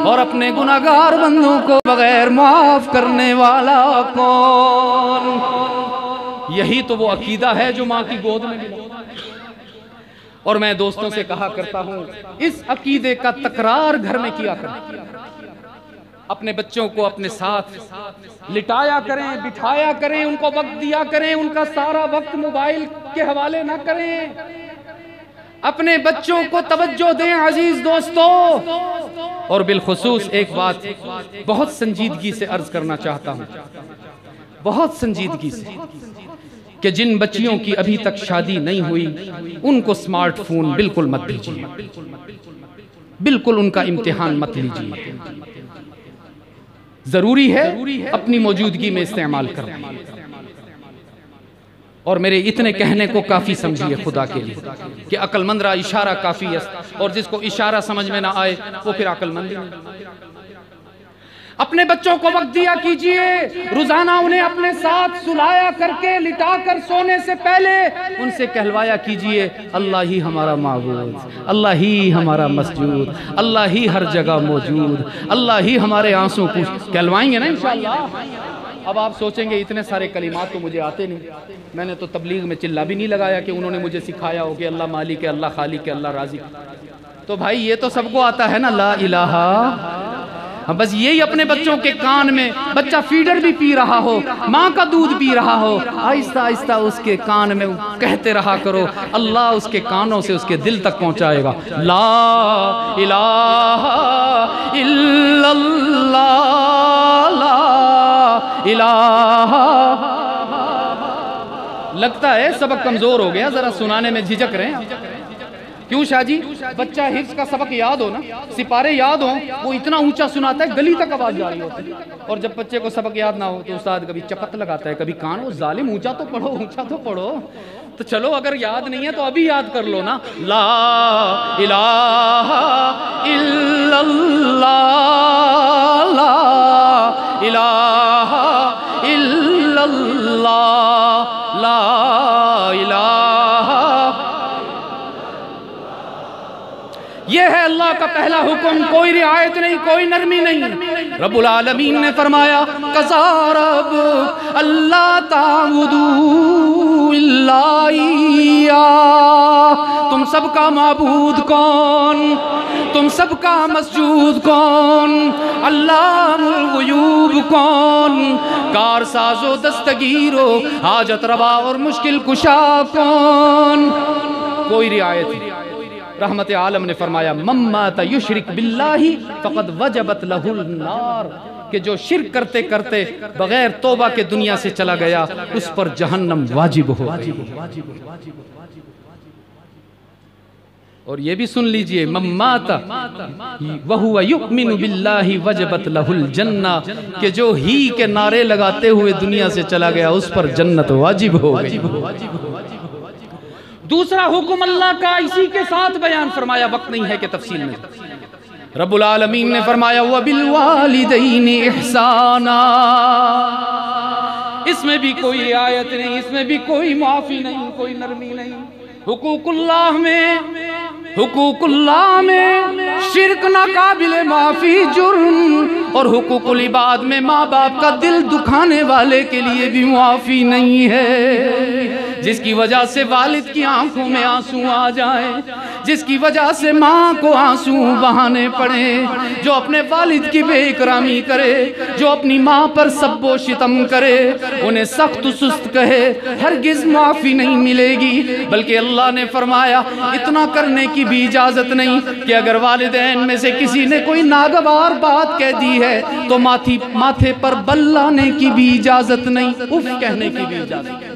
اور اپنے گناہگار بندوں کو بغیر معاف کرنے والا کون؟ یہی تو وہ عقیدہ ہے جو ماں کی گود میں ملا۔ اور میں دوستوں سے کہا کرتا ہوں، اس عقیدے کا تکرار گھر میں کیا کریں، اپنے بچوں کو اپنے ساتھ لٹایا کریں، بٹھایا کریں، ان کو وقت دیا کریں، ان کا سارا وقت موبائل کے حوالے نہ کریں، اپنے بچوں کو توجہ دیں عزیز دوستو۔ اور بالخصوص ایک بات بہت سنجیدگی سے عرض کرنا چاہتا ہوں، بہت سنجیدگی سے، کہ جن بچیوں کی ابھی تک شادی نہیں ہوئی ان کو سمارٹ فون بالکل مت دیجیے، بالکل ان کا امتحان مت لیجیے، ضروری ہے اپنی موجودگی میں استعمال کرنا۔ اور میرے اتنے کہنے کو کافی سمجھیے خدا کے لیے، کہ عقل مند را اشارہ کافی ہے، اور جس کو اشارہ سمجھ میں نہ آئے وہ پھر عقل مند نہیں۔ اپنے بچوں کو وقت دیا کیجئے، روزانہ انہیں اپنے ساتھ سلایا کر کے لٹا کر سونے سے پہلے ان سے کہلوایا کیجئے، اللہ ہی ہمارا معبود، اللہ ہی ہمارا مسجود، اللہ ہی ہر جگہ موجود، اللہ ہی ہمارے آنسوں کو کہلوائیں گے نا انشاءاللہ۔ اب آپ سوچیں گے اتنے سارے کلمات تو مجھے آتے نہیں، میں نے تو تبلیغ میں چلا بھی نہیں لگایا کہ انہوں نے مجھے سکھایا ہو کہ اللہ مالک ہے، اللہ خالق ہے، اللہ رازق۔ تو بھائی یہ تو سب کو آتا ہے نا، لا الہ۔ بس یہی اپنے بچوں کے کان میں، بچہ فیڈر بھی پی رہا ہو، ماں کا دودھ پی رہا ہو، آہستہ آہستہ اس کے کان میں کہتے رہا کرو، اللہ اس کے کانوں سے اس کے دل تک پہنچائے گا، لا الہ الا اللہ، لا الہ۔ لگتا ہے سبق کمزور ہو گیا، ذرا سنانے میں جھجک رہے ہیں۔ کیوں شاہ جی؟ بچہ حفظ کا سبق یاد ہو نا، سپارے یاد ہوں، وہ اتنا اونچا سناتا ہے گلی تک آواز جا رہی ہوتی ہے، اور جب بچے کو سبق یاد نہ ہو تو استاد کبھی چپت لگاتا ہے، کبھی کان، وہ ظالم اونچا تو پڑھو، اونچا تو پڑھو۔ تو چلو اگر یاد نہیں ہے تو ابھی یاد کر لو نا، لا الہ الا اللہ، لا الہ الا اللہ، لا الہ۔ یہ ہے اللہ کا پہلا حکم، کوئی رعایت نہیں، کوئی نرمی نہیں۔ رب العالمین نے فرمایا قَضَىٰ رَبُّكَ أَلَّا تَعْبُدُوا إِلَّا إِيَّاهُ۔ تم سب کا معبود کون؟ تم سب کا مسجود کون؟ علام الغیوب کون؟ کارساز و دستگیر و حاجت روا اور مشکل کشا کون؟ کوئی رعایت نہیں۔ رحمت عالم نے فرمایا من مات یشرک باللہ فقد وجبت لہ النار، کہ جو شرک کرتے کرتے بغیر توبہ کے دنیا سے چلا گیا اس پر جہنم واجب ہو گئی۔ اور یہ بھی سن لیجئے من مات وہو یؤمن باللہ وجبت لہ الجنہ، کہ جو ہی کے نعرے لگاتے ہوئے دنیا سے چلا گیا اس پر جنت واجب ہو گئی۔ دوسرا حکم اللہ کا اسی کے ساتھ بیان فرمایا، وقت نہیں ہے کہ تفصیل میں۔ رب العالمین نے فرمایا وَبِالْوَالِدَيْنِ اِحْسَانًا، اس میں بھی کوئی رعایت نہیں، اس میں بھی کوئی معافی نہیں، کوئی نرمی نہیں۔ حقوق اللہ میں شرک ناقابل معافی جرم، اور حقوق العباد میں ماں باپ کا دل دکھانے والے کے لیے بھی معافی نہیں ہے، جس کی وجہ سے والد کی آنکھوں میں آنسو آ جائیں، جس کی وجہ سے ماں کو آنسو بہانے پڑے، جو اپنے والد کی بے اکرامی کرے، جو اپنی ماں پر سب و شتم کرے، انہیں سخت سست کہے، ہرگز معافی نہیں ملے گی۔ بلکہ اللہ نے فرمایا اتنا کرنے کی بھی اجازت نہیں کہ اگر والدین میں سے کسی نے کوئی ناگوار بات کہہ دی ہے تو ماتھے پر بل لانے کی بھی اجازت نہیں، اف کہنے کی بھی اجازت نہیں۔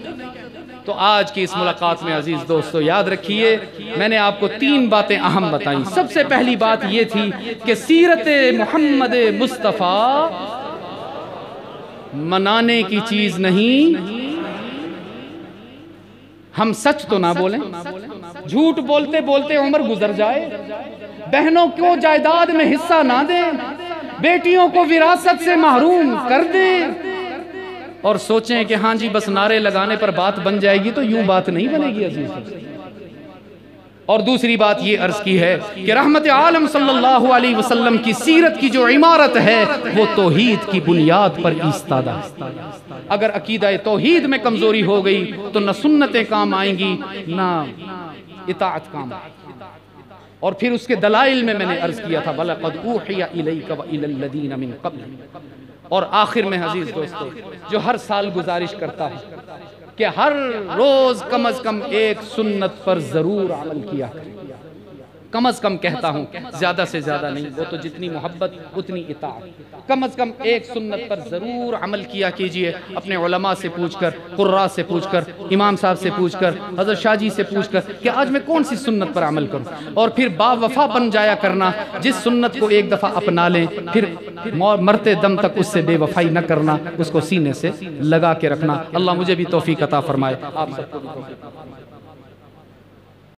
تو آج کی اس ملاقات میں عزیز دوستو یاد رکھیے، میں نے آپ کو 3 باتیں اہم بتائیں۔ سب سے پہلی بات یہ تھی کہ سیرت محمد مصطفیٰ منانے کی چیز نہیں۔ ہم سچ تو نہ بولیں، جھوٹ بولتے بولتے عمر گزر جائے، بہنوں کو جائیداد میں حصہ نہ دیں، بیٹیوں کو وراثت سے محروم کر دیں، اور سوچیں کہ ہاں جی بس نعرے لگانے پر بات بن جائے گی، تو یوں بات نہیں بنے گی عزیز۔ اور دوسری بات یہ عرض کی ہے کہ رحمت عالم صلی اللہ علیہ وسلم کی سیرت کی جو عمارت ہے وہ توحید کی بنیاد پر ایستادہ ہے۔ اگر عقیدہ توحید میں کمزوری ہو گئی تو نہ سنتیں کام آئیں گی نہ اطاعت کام آئیں گی۔ اور پھر اس کے دلائل میں نے عرض کیا تھا وَلَقَدْ أُوحِيَ إِلَيْكَ وَإِلَى الَّذِينَ مِن قَبْلِكَ۔ اور آخر میں عزیز دوستو جو ہر سال گزارش کرتا ہے کہ ہر روز کم از کم ایک سنت پر ضرور عمل کیا کریں، کم از کم کہتا ہوں، زیادہ سے زیادہ نہیں، وہ تو جتنی محبت اتنی اطاعت، کم از کم ایک سنت پر ضرور عمل کیا کیجئے۔ اپنے علماء سے پوچھ کر، قراء سے پوچھ کر، امام صاحب سے پوچھ کر، حضرت شاہ جی سے پوچھ کر کہ آج میں کون سی سنت پر عمل کروں، اور پھر با وفا بن جایا کرنا۔ جس سنت کو ایک دفعہ اپنا لیں پھر مرتے دم تک اس سے بے وفائی نہ کرنا، اس کو سینے سے لگا کے رکھنا۔ اللہ مجھے بھی توفیق عطا فرمائے، آپ سب کو بھی توفیق عطا فرمائے۔